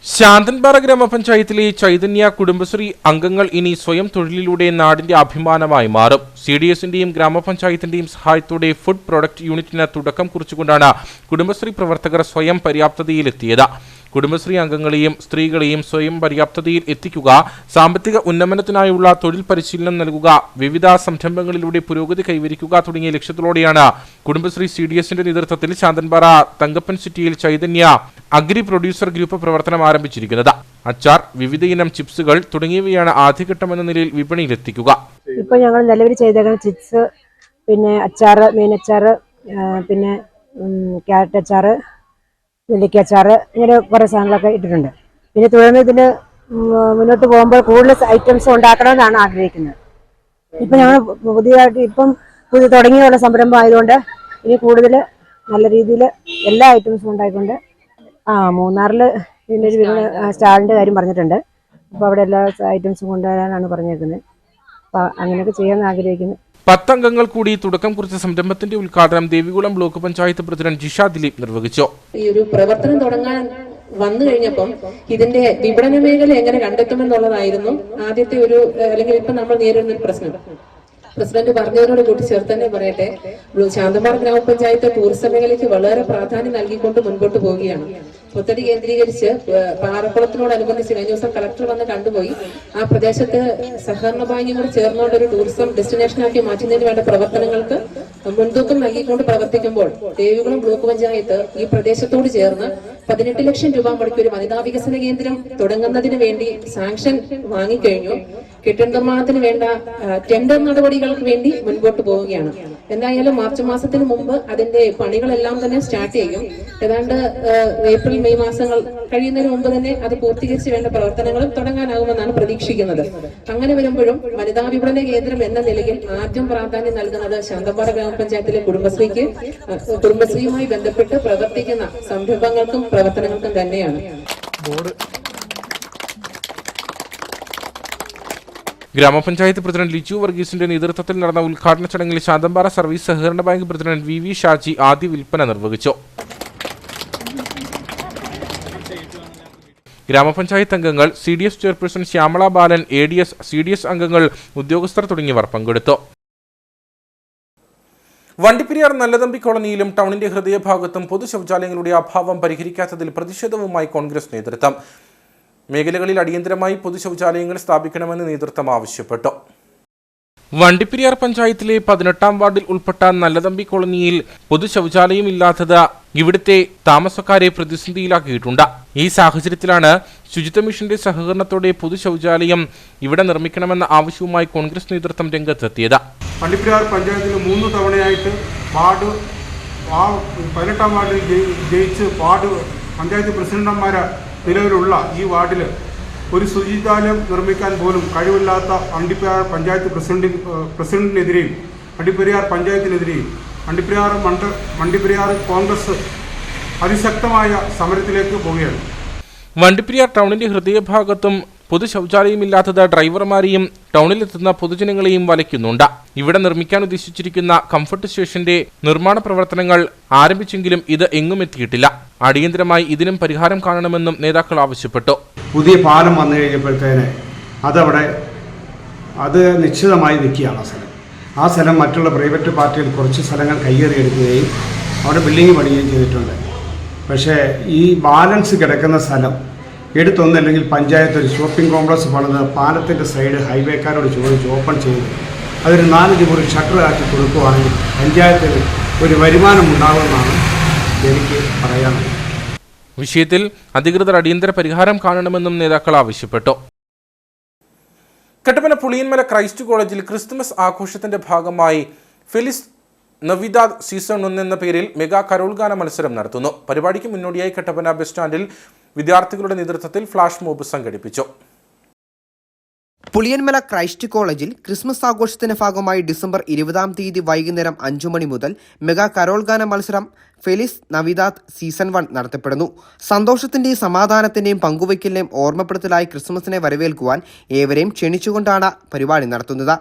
ശാന്തൻപാറ ഗ്രാമപഞ്ചായത്തിലെ ചൈതന്യ കുടുംബശ്രീ അംഗങ്ങൾ ഇനി സ്വയം തൊഴിലിലൂടെ നാടിന്റെ അഭിമാനമായി മാറും. CDSന്റെയും ഗ്രാമപഞ്ചായത്തിന്റെയും സഹായത്തോടെ ഫുഡ് പ്രൊഡക്റ്റ് യൂണിറ്റിന് തുടക്കം കുറിച്ചുകൊണ്ടാണ് കുടുംബശ്രീ പ്രവർത്തകർ സ്വയം പര്യാപ്തതയിലെത്തിയത്. കുടുംബശ്രീ അംഗങ്ങളെയും സ്ത്രീകളെയും സ്വയം പര്യാപ്തതയിൽ എത്തിക്കുക, സാമ്പത്തിക ഉന്നമനത്തിനായുള്ള തൊഴിൽ പരിശീലനം നൽകുക, വിവിധ സംരംഭങ്ങളിലൂടെ പുരോഗതി കൈവരിക്കുക തുടങ്ങിയ ലക്ഷ്യത്തോടെയാണ് കുടുംബശ്രീ CDSന്റെ നേതൃത്വത്തിൽ ശാന്തൻപാറ തങ്കപ്പൻ സിറ്റിയിൽ ചൈതന്യ അഗ്രി പ്രൊഡ്യൂസർ ഗ്രൂപ്പ് പ്രവർത്തനം ആരംഭിച്ചിരിക്കുന്നത്. അച്ചാർ, വിവിധ ഇനം ചിപ്സുകൾ തുടങ്ങിയവയാണ് ആദ്യഘട്ടമെന്ന നിലയിൽ വിപണിയിലെത്തിക്കുക. ഇപ്പോൾ ഞങ്ങൾ നിലവിൽ ചെയ്തേക്കുന്ന ചിപ്സ്, പിന്നെ അച്ചാർ, മീനച്ചാർ, പിന്നെ ക്യാരറ്റ് അച്ചാർ, നെല്ലിക്കച്ചാറ്, ഇങ്ങനെ കുറേ സാധനങ്ങളൊക്കെ ഇട്ടിട്ടുണ്ട്. പിന്നെ തുടർന്ന് ഇതിന് മുന്നോട്ട് പോകുമ്പോൾ കൂടുതൽ ഐറ്റംസ് ഉണ്ടാക്കണമെന്നാണ് ആഗ്രഹിക്കുന്നത്. ഇപ്പം ഞങ്ങൾ പുതിയ തുടങ്ങിയുള്ള സംരംഭം ആയതുകൊണ്ട് ഇനി കൂടുതൽ നല്ല രീതിയിൽ എല്ലാ ഐറ്റംസും ഉണ്ടായിക്കൊണ്ട് മൂന്നാറിൽ ഇതിൻ്റെ ഒരു സ്റ്റാളിൻ്റെ കാര്യം പറഞ്ഞിട്ടുണ്ട്. അപ്പോൾ അവിടെ എല്ലാ ഐറ്റംസും കൊണ്ടുവരാനാണ് പറഞ്ഞേക്കുന്നത്. അപ്പോൾ അങ്ങനെയൊക്കെ ചെയ്യാൻ ആഗ്രഹിക്കുന്നു. 10 അംഗങ്ങൾ കൂടി തുടക്കം കുറിച്ച സംരംഭത്തിന്റെ ഉദ്ഘാടനം ദേവികുളം ബ്ലോക്ക് പഞ്ചായത്ത് പ്രസിഡന്റ് ജിഷ ദിലീപ് നിർവഹിച്ചു. ഈ ഒരു പ്രവർത്തനം തുടങ്ങാൻ വന്നു കഴിഞ്ഞപ്പം ഇതിന്റെ വിപണന മേഖല എങ്ങനെ കണ്ടെത്തുമെന്നുള്ളതായിരുന്നു ആദ്യത്തെ ഒരു, അല്ലെങ്കിൽ ഇപ്പൊ നമ്മൾ നേരിടുന്ന ഒരു പ്രശ്നം. പ്രസിഡന്റ് പറഞ്ഞതിനോട് കൂട്ടി ചേർത്ത് തന്നെ പറയട്ടെ, ശാന്തമ്പാറ ഗ്രാമപഞ്ചായത്ത് ടൂറിസം മേഖലയ്ക്ക് വളരെ പ്രാധാന്യം നൽകിക്കൊണ്ട് മുൻപോട്ട് പോവുകയാണ്. പുത്തടി കേന്ദ്രീകരിച്ച് പാറക്കുളത്തിനോടനുബന്ധിച്ച് കഴിഞ്ഞ ദിവസം കളക്ടർ വന്ന് കണ്ടുപോയി. ആ പ്രദേശത്ത് സഹകരണ ബാങ്കും കൂടി ചേർന്നുകൊണ്ട് ഒരു ടൂറിസം ഡെസ്റ്റിനേഷനാക്കി മാറ്റുന്നതിന് വേണ്ട പ്രവർത്തനങ്ങൾക്ക് മുൻതൂക്കം നൽകിക്കൊണ്ട് പ്രവർത്തിക്കുമ്പോൾ ദേവികുളം ബ്ലോക്ക് പഞ്ചായത്ത് ഈ പ്രദേശത്തോട് ചേർന്ന് 18 ലക്ഷം രൂപ മുടക്കി ഒരു വനിതാ വികസന കേന്ദ്രം തുടങ്ങുന്നതിന് വേണ്ടി സാങ്ഷൻ വാങ്ങിക്കഴിഞ്ഞു. കെട്ടിട നിർമ്മാണത്തിന് വേണ്ട ടെൻഡർ നടപടികൾക്ക് വേണ്ടി മുൻപോട്ട് പോവുകയാണ്. എന്തായാലും മാർച്ച് മാസത്തിന് മുമ്പ് അതിന്റെ പണികളെല്ലാം തന്നെ സ്റ്റാർട്ട് ചെയ്യും. ഏതാണ്ട് ഏപ്രിൽ മെയ് മാസങ്ങൾ കഴിയുന്നതിന് മുമ്പ് തന്നെ അത് പൂർത്തീകരിച്ച് വേണ്ട പ്രവർത്തനങ്ങളും തുടങ്ങാനാകുമെന്നാണ് പ്രതീക്ഷിക്കുന്നത്. അങ്ങനെ വരുമ്പോഴും വനിതാ വിപണന കേന്ദ്രം എന്ന നിലയിൽ ആദ്യം പ്രാധാന്യം നൽകുന്നത് ശാന്തമ്പാറ ഗ്രാമപഞ്ചായത്തിലെ കുടുംബശ്രീയുമായി ബന്ധപ്പെട്ട് പ്രവർത്തിക്കുന്ന സംരംഭങ്ങൾക്കും പ്രവർത്തനങ്ങൾക്കും തന്നെയാണ്. ഗ്രാമപഞ്ചായത്ത് പ്രസിഡന്റ് ലിജു വർഗീസിന്റെ നേതൃത്വത്തിൽ നടന്ന ഉദ്ഘാടന ചടങ്ങിൽ ശാന്തമ്പാറ സർവീസ് സഹകരണ ബാങ്ക് പ്രസിഡന്റ് VV ഷാജി ആദ്യ വിൽപ്പന നിർവഹിച്ചു. ഗ്രാമപഞ്ചായത്ത് അംഗങ്ങൾ, CDS ചെയർപേഴ്സൺ ശ്യാമള ബാലൻ, ADS, CDS അംഗങ്ങൾ, ഉദ്യോഗസ്ഥർ തുടങ്ങിയവർ പങ്കെടുത്തു. വണ്ടിപ്പെരിയാർ നല്ലതമ്പി കോളനിയിലും ടൗണിന്റെ ഹൃദയഭാഗത്തും പൊതു ശൗചാലയങ്ങളുടെ അഭാവം പരിഹരിക്കാത്തതിൽ പ്രതിഷേധവുമായി കോൺഗ്രസ് നേതൃത്വം. മേഖലകളിൽ അടിയന്തരമായി പൊതു ശൗചാലയങ്ങൾ സ്ഥാപിക്കണമെന്ന് നേതൃത്വം ആവശ്യപ്പെട്ടു. വണ്ടിപ്പെരിയാർ പഞ്ചായത്തിലെ 18-ാം വാർഡിൽ ഉൾപ്പെട്ട നല്ലതമ്പി കോളനിയിൽ പൊതു ശൗചാലയം ഇല്ലാത്തത് ഇവിടുത്തെ താമസക്കാരെ പ്രതിസന്ധിയിലാക്കിയിട്ടുണ്ട്. ഈ സാഹചര്യത്തിലാണ് ശുചിത്വ മിഷന്റെ സഹകരണത്തോടെ പൊതു ശൗചാലയം ഇവിടെ നിർമ്മിക്കണമെന്ന ആവശ്യവുമായി കോൺഗ്രസ് നേതൃത്വം രംഗത്തെത്തിയത്. വണ്ടിപ്പെരിയാർ പഞ്ചായത്തിൽ 3 തവണയായിട്ട് 18-ാം വാർഡിൽ ജയിച്ച് പഞ്ചായത്ത് പ്രസിഡന്റുമാരെ നിലവിലുള്ള ഈ വാർഡിൽ ഒരു ശുചിതാലയം നിർമ്മിക്കാൻ പോലും കഴിവില്ലാത്ത വണ്ടിപ്പെരിയാർ പഞ്ചായത്ത് പ്രസിഡന്റിനെതിരെയും വണ്ടിപ്പെരിയാർ പഞ്ചായത്തിനെതിരെയും വണ്ടിപ്പെരിയാർ കോൺഗ്രസ് അതിശക്തമായ സമരത്തിലേക്ക് പോവുകയാണ്. വണ്ടിപ്പെരിയാർ ടൗണിന്റെ ഹൃദയഭാഗത്തും പൊതു ശൗചാലയമില്ലാത്തത് ഡ്രൈവർമാരെയും ടൗണിലെത്തുന്ന പൊതുജനങ്ങളെയും വലയ്ക്കുന്നുണ്ട്. ഇവിടെ നിർമ്മിക്കാൻ ഉദ്ദേശിച്ചിരിക്കുന്ന കംഫർട്ട് സ്റ്റേഷന്റെ നിർമ്മാണ പ്രവർത്തനങ്ങൾ ആരംഭിച്ചെങ്കിലും ഇത് എങ്ങും എത്തിയിട്ടില്ല. അടിയന്തരമായി ഇതിനും പരിഹാരം കാണണമെന്നും നേതാക്കൾ ആവശ്യപ്പെട്ടു. പുതിയ പാലം വന്നു കഴിഞ്ഞപ്പോഴത്തേന് അത് നിശ്ചിതമായി നിൽക്കുകയാണ് ആ സ്ഥലം മറ്റുള്ള പ്രൈവറ്റ് പാർട്ടികൾ കുറച്ച് സ്ഥലങ്ങൾ കയ്യേറിയെടുക്കുകയും അവിടെ ബിൽഡിംഗ് പണിയുകയും ചെയ്തിട്ടുണ്ട്. പക്ഷേ ഈ ബാലൻസ് കിടക്കുന്ന സ്ഥലം എടുത്തൊന്നല്ലെങ്കിൽ പഞ്ചായത്ത് ഒരു ഷോപ്പിംഗ് കോംപ്ലക്സ് പണിത് പാലത്തിൻ്റെ സൈഡ് ഹൈവേക്കാരോട് ചോദിച്ച് ഓപ്പൺ ചെയ്ത് അതൊരു 4 മുറി ഷട്ടറാക്കി കൊടുക്കുകയാണെങ്കിൽ പഞ്ചായത്തിന് ഒരു വരുമാനം ഉണ്ടാകുമെന്നാണ് എനിക്ക് പറയാനുള്ളത്. വിഷയത്തിൽ അധികൃതർ അടിയന്തര പരിഹാരം കാണണമെന്നും നേതാക്കൾ ആവശ്യപ്പെട്ടു. കട്ടപ്പന പുളിയന്മല ക്രൈസ്റ്റ് കോളേജിൽ ക്രിസ്തുമസ് ആഘോഷത്തിന്റെ ഭാഗമായി ഫെലിസ് നവിദാദ് സീസൺ 1 എന്ന പേരിൽ മെഗാ കരോൾഗാന മത്സരം നടത്തുന്നു. പരിപാടിക്ക് മുന്നോടിയായി കട്ടപ്പന ബസ് സ്റ്റാൻഡിൽ വിദ്യാർത്ഥികളുടെ നേതൃത്വത്തിൽ ഫ്ലാഷ് മോബ് സംഘടിപ്പിച്ചു. പുളിയന്മല ക്രൈസ്റ്റ് കോളേജിൽ ക്രിസ്മസ് ആഘോഷത്തിന്റെ ഭാഗമായി ഡിസംബർ 20-ാം തീയതി വൈകുന്നേരം 5 മണി മുതൽ മെഗാ കരോൾഗാന മത്സരം ഫെലിസ് നവിദാദ് സീസൺ 1 നടത്തപ്പെടുന്നു. സന്തോഷത്തിന്റെയും സമാധാനത്തിന്റെയും പങ്കുവയ്ക്കലിന്റെയും ഓർമ്മപ്പെടുത്തലായി ക്രിസ്മസിനെ വരവേൽക്കുവാൻ ഏവരെയും ക്ഷണിച്ചുകൊണ്ടാണ് പരിപാടി നടത്തുന്നത്.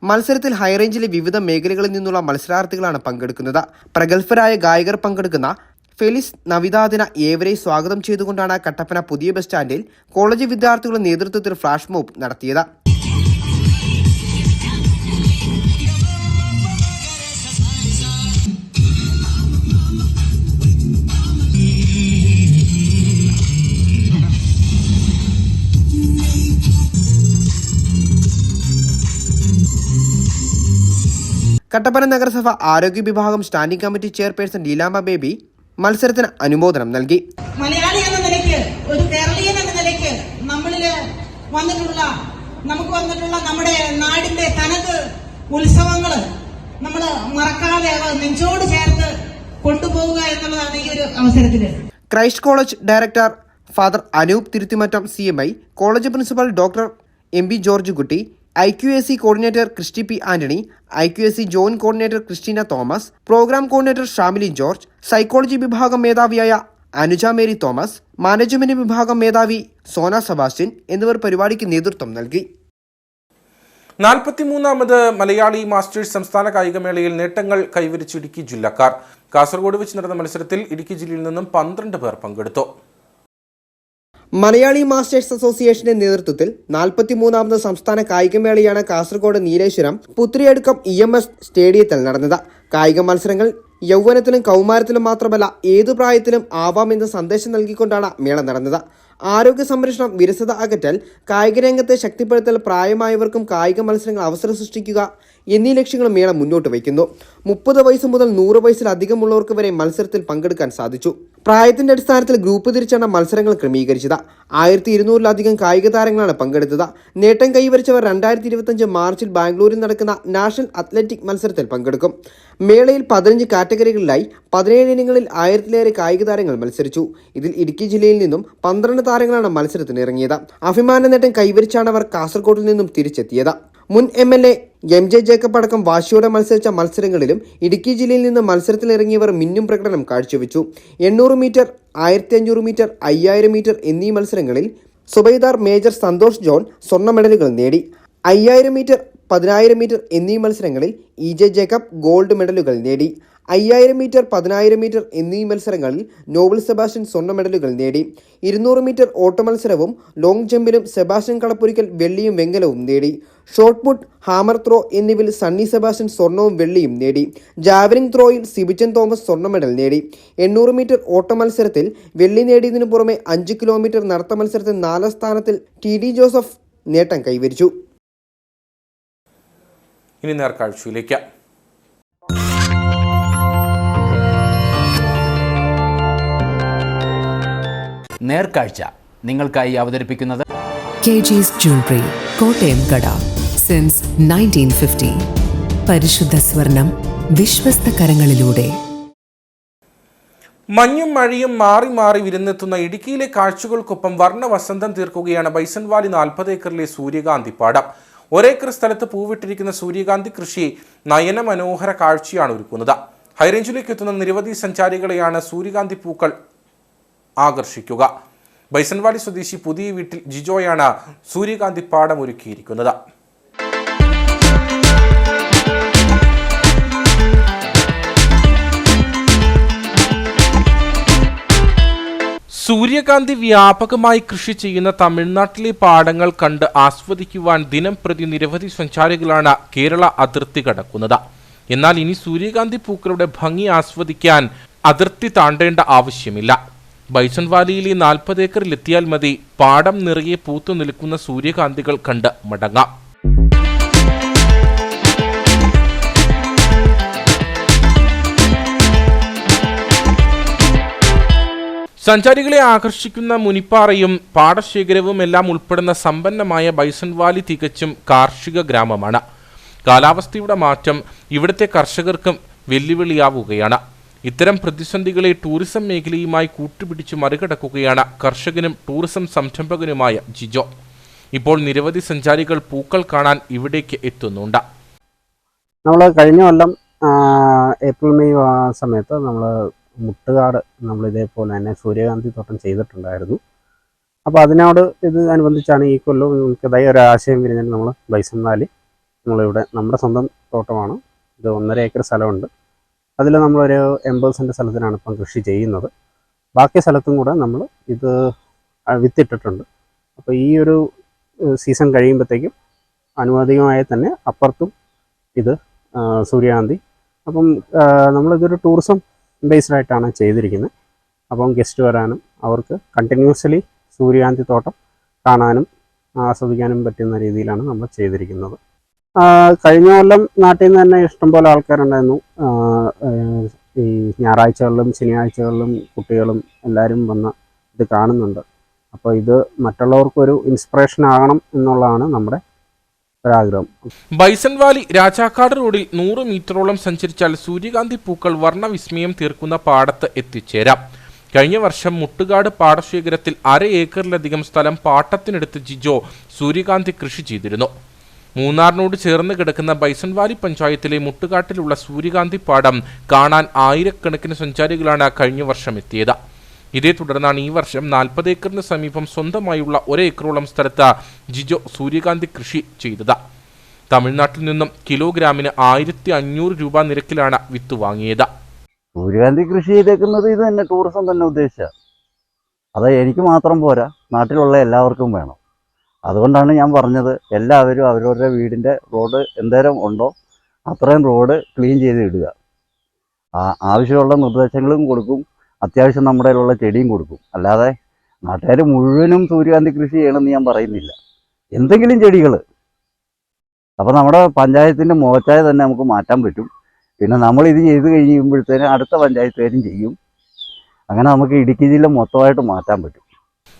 മത്സരത്തിൽ ഹൈറേഞ്ചിലെ വിവിധ മേഖലകളിൽ നിന്നുള്ള മത്സരാർത്ഥികളാണ് പങ്കെടുക്കുന്നത്. പ്രഗത്ഭരായ ഗായകർ പങ്കെടുക്കുന്ന ഫെലിസ് നവിദാദിന ഏവരെയും സ്വാഗതം ചെയ്തുകൊണ്ടാണ് കട്ടപ്പന പുതിയ ബസ് സ്റ്റാൻഡിൽ കോളേജ് വിദ്യാർത്ഥികളുടെ നേതൃത്വത്തിൽ ഫ്ലാഷ് മോബ് നടത്തിയത്. കട്ടപ്പന നഗരസഭ ആരോഗ്യ വിഭാഗം standing committee chairperson Leelamma baby മത്സരത്തിന് അനുമോദനം നൽകി. മലയാളി എന്ന നിലയ്ക്ക്, ഒരു കേരളീയൻ എന്ന നിലയ്ക്ക് നമുക്ക് വന്നിട്ടുള്ള നമ്മുടെ നാടിന്റെ തനത് ഉത്സവങ്ങള് നമ്മൾ മറക്കാതെ നെഞ്ചോട് ചേർത്ത് കൊണ്ടുപോവുക എന്നുള്ളതാണ് ഈ ഒരു അവസരത്തില്. Christ college director father Anoop തിരുത്തിമറ്റം CMI, college principal doctor MB George കുട്ടി, IQAC coordinator Christy P. Antony, IQAC joint coordinator Christina Thomas, programme coordinator Shamili George, psychology വിഭാഗം മേധാവിയായ അനുജ മേരി തോമസ്, മാനേജ്മെന്റ് വിഭാഗം മേധാവി സോന സെബാസ്റ്റ്യൻ എന്നിവർ പരിപാടിക്ക് നേതൃത്വം നൽകി. 43ാമത് മലയാളി മാസ്റ്റേഴ്സ് സംസ്ഥാന കായികമേളയിൽ നേട്ടങ്ങൾ കൈവരിച്ച ഇടുക്കി ജില്ലക്കാർ. കാസർഗോഡ് വെച്ച് നടന്ന മത്സരത്തിൽ ഇടുക്കി ജില്ലയിൽ നിന്നും 12 പേർ പങ്കെടുത്തു. മലയാളി മാസ്റ്റേഴ്സ് അസോസിയേഷന്റെ നേതൃത്വത്തിൽ 43ാമത് സംസ്ഥാന കായികമേളയാണ് കാസർഗോഡ് നീലേശ്വരം പുത്രിയടുക്കം EMS സ്റ്റേഡിയത്തിൽ നടന്നത്. കായിക മത്സരങ്ങൾ യൗവനത്തിലും കൗമാരത്തിലും മാത്രമല്ല ഏതു പ്രായത്തിലും ആവാമെന്ന് സന്ദേശം നൽകിക്കൊണ്ടാണ് മേള നടന്നത്. ആരോഗ്യ സംരക്ഷണം, വിരസത അകറ്റൽ, കായികരംഗത്തെ ശക്തിപ്പെടുത്തൽ, പ്രായമായവർക്കും കായിക മത്സരങ്ങൾ അവസരം സൃഷ്ടിക്കുക എന്നീ ലക്ഷ്യങ്ങൾ മേള മുന്നോട്ട് വയ്ക്കുന്നു. 30 വയസ്സ് മുതൽ 100 വയസ്സിലധികമുള്ളവർക്ക് വരെ മത്സരത്തിൽ പങ്കെടുക്കാൻ സാധിച്ചു. പ്രായത്തിന്റെ അടിസ്ഥാനത്തിൽ ഗ്രൂപ്പ് തിരിച്ചാണ് മത്സരങ്ങൾ ക്രമീകരിച്ചത്. 1200-ലധികം കായിക താരങ്ങളാണ് പങ്കെടുത്തത്. നേട്ടം കൈവരിച്ചവർ 2025 മാർച്ചിൽ ബാംഗ്ലൂരിൽ നടക്കുന്ന നാഷണൽ അത്ലറ്റിക് മത്സരത്തിൽ പങ്കെടുക്കും. മേളയിൽ 15 കാറ്റഗറികളിലായി 17 ഇനങ്ങളിൽ 1000-ലേറെ കായിക താരങ്ങൾ മത്സരിച്ചു. ഇതിൽ ഇടുക്കി ജില്ലയിൽ നിന്നും 12 താരങ്ങളാണ് മത്സരത്തിന് ഇറങ്ങിയത്. അഭിമാന നേട്ടം കൈവരിച്ചാണ് അവർ കാസർഗോഡിൽ നിന്നും തിരിച്ചെത്തിയത്. മുൻ MLA MJ ജേക്കബ് അടക്കം വാശിയോടെ മത്സരിച്ച മത്സരങ്ങളിലും ഇടുക്കി ജില്ലയിൽ നിന്ന് മത്സരത്തിലിറങ്ങിയവർ മിന്നും പ്രകടനം കാഴ്ചവെച്ചു. 800 മീറ്റർ, 1500 മീറ്റർ, 5000 മീറ്റർ എന്നീ മത്സരങ്ങളിൽ സുബൈദാർ മേജർ സന്തോഷ് ജോൺ സ്വർണ്ണ മെഡലുകൾ നേടി. 5000 മീറ്റർ, 10000 മീറ്റർ എന്നീ മത്സരങ്ങളിൽ EJ ജേക്കബ് ഗോൾഡ് മെഡലുകൾ നേടി. 5000 മീറ്റർ, 10000 മീറ്റർ എന്നീ മത്സരങ്ങളിൽ നോബൽ സെബാസ്റ്റ്യൻ സ്വർണ്ണ മെഡലുകൾ നേടി. 200 മീറ്റർ ഓട്ട മത്സരവും ലോങ് ജമ്പിലും സെബാസ്റ്റ്യൻ കളപ്പുരിക്കൽ വെള്ളിയും വെങ്കലവും നേടി. ഷോട്ട് പുട്ട്, ഹാമർ ത്രോ എന്നിവയിൽ സണ്ണി സെബാസ്റ്റ്യൻ സ്വർണവും വെള്ളിയും നേടി. ജാവലിംഗ് ത്രോയിൽ സിബിച്ചൻ തോമസ് സ്വർണ്ണ മെഡൽ നേടി. 800 മീറ്റർ ഓട്ട മത്സരത്തിൽ വെള്ളി നേടിയതിനു പുറമെ 5 കിലോമീറ്റർ നടത്ത മത്സരത്തിൽ 4ാം സ്ഥാനത്തിൽ TD ജോസഫ് നേട്ടം കൈവരിച്ചു. ഇനി നേർക്കാഴ്ചയിലേക്ക്. നേർക്കാഴ്ച നിങ്ങൾക്കായി അവതരിപ്പിക്കുന്നത് KG's Jewelry, കോട്ടയം കട. സിൻസ് 1950. പരിശുദ്ധ സ്വർണം വിശ്വസ്ത കരങ്ങളിലൂടെ. മഞ്ഞും മഴയും മാറി മാറി വിരുന്നെത്തുന്ന ഇടുക്കിയിലെ കാഴ്ചകൾക്കൊപ്പം വർണ്ണ വസന്തം തീർക്കുകയാണ് ബൈസൺ വാലി 40 ഏക്കറിലെ സൂര്യകാന്തി പാടം. ഒരേക്കർ സ്ഥലത്ത് പൂവിട്ടിരിക്കുന്ന സൂര്യകാന്തി കൃഷി നയന മനോഹര കാഴ്ചയാണ് ഒരുക്കുന്നത്. ഹൈറേഞ്ചിലേക്ക് എത്തുന്ന നിരവധി സഞ്ചാരികളെയാണ് സൂര്യകാന്തി പൂക്കൾ ആകർഷിക്കുക. ബൈസൺവാലി സ്വദേശി പുതിയ വീട്ടിൽ ജിജോയാണ് സൂര്യകാന്തി പാടം ഒരുക്കിയിരിക്കുന്നത്. സൂര്യകാന്തി വ്യാപകമായി കൃഷി ചെയ്യുന്ന തമിഴ്നാട്ടിലെ പാടങ്ങൾ കണ്ട് ആസ്വദിക്കുവാൻ ദിനം പ്രതി നിരവധി സഞ്ചാരികളാണ് കേരള അതിർത്തി കടക്കുന്നത്. എന്നാൽ ഇനി സൂര്യകാന്തി പൂക്കളുടെ ഭംഗി ആസ്വദിക്കാൻ അതിർത്തി താണ്ടേണ്ട ആവശ്യമില്ല. ബൈസൺ വാലിയിലെ 40 ഏക്കറിലെത്തിയാൽ മതി പാടം നിറയെ പൂത്തു നിൽക്കുന്ന സൂര്യകാന്തികൾ കണ്ട് മടങ്ങാം. സഞ്ചാരികളെ ആകർഷിക്കുന്ന മുനിപ്പാറയും പാടശേഖരവും എല്ലാം ഉൾപ്പെടുന്ന സമ്പന്നമായ ബൈസൺ വാലി തികച്ചും കാർഷിക ഗ്രാമമാണ്. കാലാവസ്ഥയുടെ മാറ്റം ഇവിടുത്തെ കർഷകർക്കും വെല്ലുവിളിയാവുകയാണ്. ഇത്തരം പ്രതിസന്ധികളെ ടൂറിസം മേഖലയുമായി കൂട്ടുപിടിച്ച് മറികടക്കുകയാണ് കർഷകനും ടൂറിസം സംരംഭകനുമായ ജിജോ. ഇപ്പോൾ നിരവധി സഞ്ചാരികൾ പൂക്കൾ കാണാൻ ഇവിടേക്ക് എത്തുന്നുണ്ട്. നമ്മൾ കഴിഞ്ഞ കൊല്ലം ഏപ്രിൽ മെയ് സമയത്ത് നമ്മൾ മുട്ടുകാട് ഇതേപോലെ തന്നെ സൂര്യകാന്തി തോട്ടം ചെയ്തിട്ടുണ്ടായിരുന്നു. അപ്പോൾ അതിനോട് അനുബന്ധിച്ചാണ് ഈ കൊല്ലം നമുക്കിതായി ഒരു ആശയം വിരിഞ്ഞാൽ നമ്മൾ ബൈസൺ വാലി നമ്മളിവിടെ നമ്മുടെ സ്വന്തം തോട്ടമാണ്. ഇത് 1.5 ഏക്കർ സ്ഥലമുണ്ട്. അതിൽ നമ്മളൊരു 80 സെൻറ്റ് സ്ഥലത്തിനാണ് ഇപ്പം കൃഷി ചെയ്യുന്നത്. ബാക്കി സ്ഥലത്തും കൂടെ നമ്മൾ ഇത് വിത്തിട്ടിട്ടുണ്ട്. അപ്പോൾ ഈ ഒരു സീസൺ കഴിയുമ്പോഴത്തേക്കും അനുവാദികമായി തന്നെ അപ്പുറത്തും ഇത് സൂര്യകാന്തി. അപ്പം നമ്മളിതൊരു ടൂറിസം ബേസ്ഡ് ആയിട്ടാണ് ചെയ്തിരിക്കുന്നത്. അപ്പം ഗസ്റ്റ് വരാനും അവർക്ക് കണ്ടിന്യൂസ്ലി സൂര്യകാന്തി തോട്ടം കാണാനും ആസ്വദിക്കാനും പറ്റുന്ന രീതിയിലാണ് നമ്മൾ ചെയ്തിരിക്കുന്നത്. കഴിഞ്ഞ കൊല്ലം നാട്ടിൽ നിന്ന് തന്നെ ഇഷ്ടംപോലെ ആൾക്കാരുണ്ടായിരുന്നു. ഈ ഞായറാഴ്ചകളിലും ശനിയാഴ്ചകളിലും കുട്ടികളും എല്ലാവരും വന്ന് ഇത് കാണുന്നുണ്ട്. അപ്പോൾ ഇത് മറ്റുള്ളവർക്കൊരു ഇൻസ്പിറേഷൻ ആകണം എന്നുള്ളതാണ് നമ്മുടെ ഒരാഗ്രഹം. ബൈസൺ വാലി രാജാക്കാട് റോഡിൽ 100 മീറ്ററോളം സഞ്ചരിച്ചാൽ സൂര്യകാന്തി പൂക്കൾ വർണ്ണവിസ്മയം തീർക്കുന്ന പാടത്ത് എത്തിച്ചേരാം. കഴിഞ്ഞ വർഷം മുട്ടുകാട് പാടശേഖരത്തിൽ 1/2 ഏക്കറിലധികം സ്ഥലം പാട്ടത്തിനെടുത്ത് ജിജോ സൂര്യകാന്തി കൃഷി ചെയ്തിരുന്നു. മൂന്നാറിനോട് ചേർന്ന് കിടക്കുന്ന ബൈസൺ വാലി പഞ്ചായത്തിലെ മുട്ടുകാട്ടിലുള്ള സൂര്യകാന്തി പാടം കാണാൻ ആയിരക്കണക്കിന് സഞ്ചാരികളാണ് കഴിഞ്ഞ വർഷം എത്തിയത്. ഇതേ തുടർന്നാണ് ഈ വർഷം 40 ഏക്കറിന് സമീപം സ്വന്തമായുള്ള 1 ഏക്കറോളം സ്ഥലത്ത് ജിജോ സൂര്യകാന്തി കൃഷി ചെയ്തത്. തമിഴ്നാട്ടിൽ നിന്നും കിലോഗ്രാമിന് 1500 രൂപ നിരക്കിലാണ് വിത്ത് വാങ്ങിയത്. സൂര്യകാന്തി കൃഷി ചെയ്തേക്കുന്നത് ഇത് തന്നെ ടൂറിസം തന്നെ ഉദ്ദേശിച്ച. അത് എനിക്ക് മാത്രം പോരാ, നാട്ടിലുള്ള എല്ലാവർക്കും വേണം. അതുകൊണ്ടാണ് ഞാൻ പറഞ്ഞത് എല്ലാവരും അവരവരുടെ വീടിൻ്റെ റോഡ് എന്തേരം ഉണ്ടോ അത്രയും റോഡ് ക്ലീൻ ചെയ്ത് ഇടുക. ആവശ്യമുള്ള നിർദ്ദേശങ്ങളും കൊടുക്കും, അത്യാവശ്യം നമ്മുടെ കയ്യിലുള്ള ചെടിയും കൊടുക്കും. അല്ലാതെ നാട്ടുകാർ മുഴുവനും സൂര്യകാന്തി കൃഷി ചെയ്യണമെന്ന് ഞാൻ പറയുന്നില്ല. എന്തെങ്കിലും ചെടികൾ അപ്പോൾ നമ്മുടെ പഞ്ചായത്തിൻ്റെ മുഖച്ഛായ തന്നെ നമുക്ക് മാറ്റാൻ പറ്റും. പിന്നെ നമ്മളിത് ചെയ്ത് കഴിയുമ്പോഴത്തേനും അടുത്ത പഞ്ചായത്തുകാരും ചെയ്യും. അങ്ങനെ നമുക്ക് ഇടുക്കി ജില്ല മൊത്തമായിട്ട് മാറ്റാൻ പറ്റും.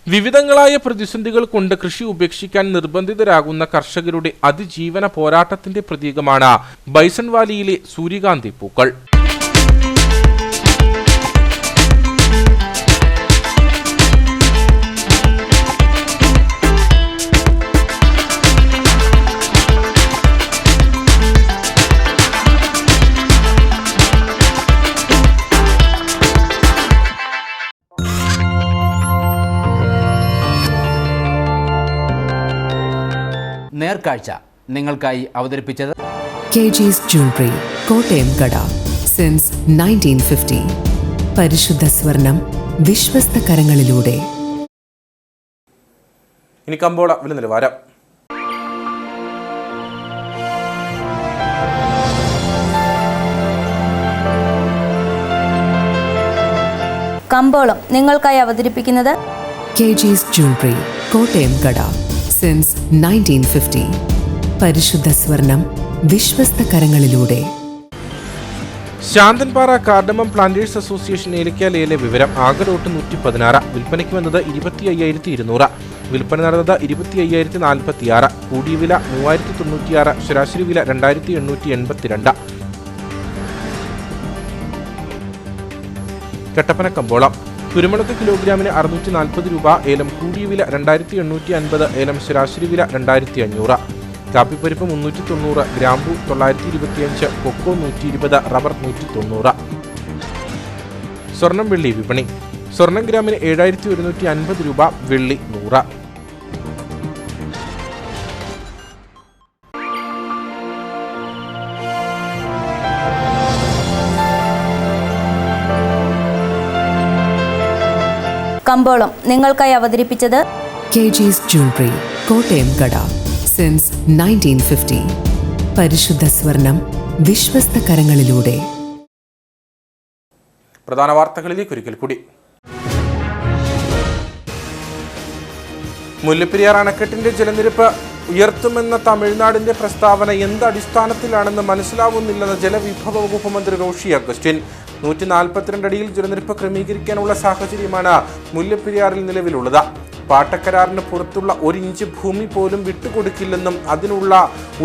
വിവിധങ്ങളായ പ്രതിസന്ധികൾ കൊണ്ട് കൃഷി ഉപേക്ഷിക്കാൻ നിർബന്ധിതരാകുന്ന കർഷകരുടെ അതിജീവന പോരാട്ടത്തിന്റെ പ്രതീകമാണ് ബൈസൺ വാലിയിലെ സൂര്യകാന്തി പൂക്കൾ. നേർക്കാഴ്ച നിങ്ങൾക്കായി അവതരിപ്പിച്ചത് KG's Jewelry, കോട്ടയം കട. സിൻസ് 1950. പരിശുദ്ധ സ്വർണം വിശ്വസ്ത കരങ്ങളിലൂടെ. ഇനി കമ്പോള വില നിലവാരം. കമ്പോളം നിങ്ങൾക്കായി അവതരിപ്പിക്കുന്നത് KG's Jewelry, കോട്ടയം കട. സിൻസ് 1950. പരിശുദ്ധ സ്വർണം വിശ്വസ്ത കരങ്ങളിലൂടെ. ശാന്തൻപാറ കാർഡമം പ്ലാന്റേഴ്സ് അസോസിയേഷൻ ഏലക്കാലയിലെ വിവരം. ആകെ ലോട്ട് 116, വിൽപ്പനയ്ക്ക് വന്നത് 25,200, വിൽപ്പന നടന്നത് 25,046, കൂടിയ വില 3096, ശരാശരി വില 2882. കട്ടപ്പന കമ്പോളം. കുരുമുളക് കിലോഗ്രാമിന് 640 രൂപ, ഏലം കൂടിയ വില 2850, ഏലം ശരാശരി വില 2500. കാപ്പിപ്പരിപ്പ് 390, ഗ്രാമ്പു 925, കൊക്കോ 120, റബ്ബർ 190. സ്വർണം വെള്ളി വിപണി. സ്വർണം ഗ്രാമിന് 7150 രൂപ, വെള്ളി 100. കമ്പോളം നിങ്ങൾക്കായി അവതരിപ്പിച്ചത് KG's Jewelry, കോട്ടയം കട. സിൻസ് 1950. പരിശുദ്ധ സ്വർണം വിശ്വസ്ത കരങ്ങളിലൂടെ. പ്രധാന വാർത്തകളിലേക്ക് ഒരിക്കൽ കൂടി. മുല്ലപ്പെരിയാർ അണക്കെട്ടിന്റെ ജലനിരപ്പ് ഉയർത്തുമെന്ന തമിഴ്നാടിന്റെ പ്രസ്താവന എന്ത് അടിസ്ഥാനത്തിലാണെന്ന് മനസ്സിലാവുന്നില്ലെന്ന് ജലവിഭവ വകുപ്പ് മന്ത്രി റോഷി അഗസ്റ്റിൻ. 142 അടിയിൽ ജലനിരപ്പ് ക്രമീകരിക്കാനുള്ള സാഹചര്യമാണ് മുല്ലപ്പെരിയാറിൽ നിലവിലുള്ളത്. പാട്ടക്കരാറിന് പുറത്തുള്ള 1 ഇഞ്ച് ഭൂമി പോലും വിട്ടുകൊടുക്കില്ലെന്നും അതിനുള്ള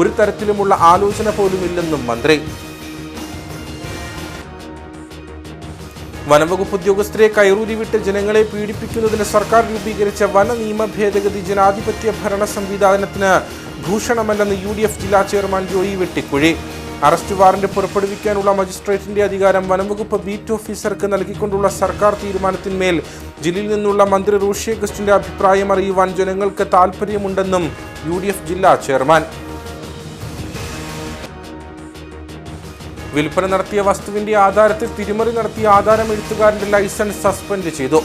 ഒരു തരത്തിലുമുള്ള ആലോചന പോലുമില്ലെന്നും മന്ത്രി. വനംവകുപ്പ് ഉദ്യോഗസ്ഥരെ കയറൂരി വിട്ട് ജനങ്ങളെ പീഡിപ്പിക്കുന്നതിന് സർക്കാർ രൂപീകരിച്ച വന നിയമ ഭേദഗതി ജനാധിപത്യ ഭരണ സംവിധാനത്തിന് ഭൂഷണമല്ലെന്ന് UDF ജില്ലാ chairman Joy Vettikuzhi. Arrest warrant പുറപ്പെടുവിക്കാനുള്ള മജിസ്ട്രേറ്റിന്റെ അധികാരം വനംവകുപ്പ് ബീറ്റ് ഓഫീസർക്ക് നൽകിക്കൊണ്ടുള്ള സർക്കാർ തീരുമാനത്തിന്മേൽ ജില്ലയിൽ നിന്നുള്ള മന്ത്രി റോഷി അഗസ്റ്റിന്റെ അഭിപ്രായം അറിയുവാൻ ജനങ്ങൾക്ക് താൽപര്യമുണ്ടെന്നും UDF ജില്ലാ ചെയർമാൻ. വിൽപ്പന നടത്തിയ വസ്തുവിന്റെ ആധാരത്തിൽ തിരിമറി നടത്തിയ ആധാരം എഴുത്തുകാരന്റെ ലൈസൻസ് സസ്പെൻഡ് ചെയ്തു.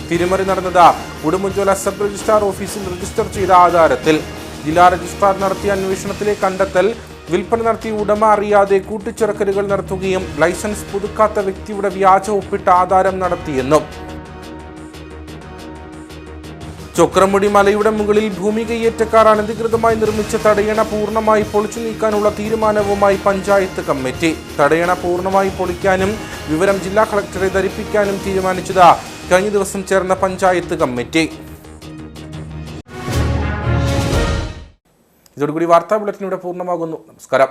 തിരിമറി നടന്നത് ഉടുമ്പൻചോല സബ് രജിസ്ട്രാർ ഓഫീസിൽ രജിസ്റ്റർ ചെയ്ത ആധാരത്തിൽ. ജില്ലാ രജിസ്ട്രാർ നടത്തിയ അന്വേഷണത്തിലെ കണ്ടെത്തൽ വിൽപ്പന നടത്തിയ ഉടമ അറിയാതെ കൂട്ടിച്ചേർക്കലുകൾ നടത്തുകയും ലൈസൻസ് പുതുക്കാത്ത വ്യക്തിയുടെ വ്യാജ ഒപ്പിട്ട ആധാരം നടത്തിയെന്നും. ചൊക്രമുടി മലയുടെ മുകളിൽ ഭൂമി കയ്യേറ്റക്കാർ അനധികൃതമായി നിർമ്മിച്ച തടയണ പൂർണ്ണമായി പൊളിച്ചു നീക്കാനുള്ള തീരുമാനവുമായി പഞ്ചായത്ത് കമ്മിറ്റി. തടയണ പൂർണ്ണമായി പൊളിക്കാനും വിവരം ജില്ലാ കളക്ടറെ ധരിപ്പിക്കാനും തീരുമാനിച്ചത് കഴിഞ്ഞ ദിവസം ചേർന്ന പഞ്ചായത്ത് കമ്മിറ്റി. ഇതോടുകൂടി വാർത്താ ബുള്ളറ്റിൻ ഇവിടെ പൂർണ്ണമാകുന്നു. നമസ്കാരം.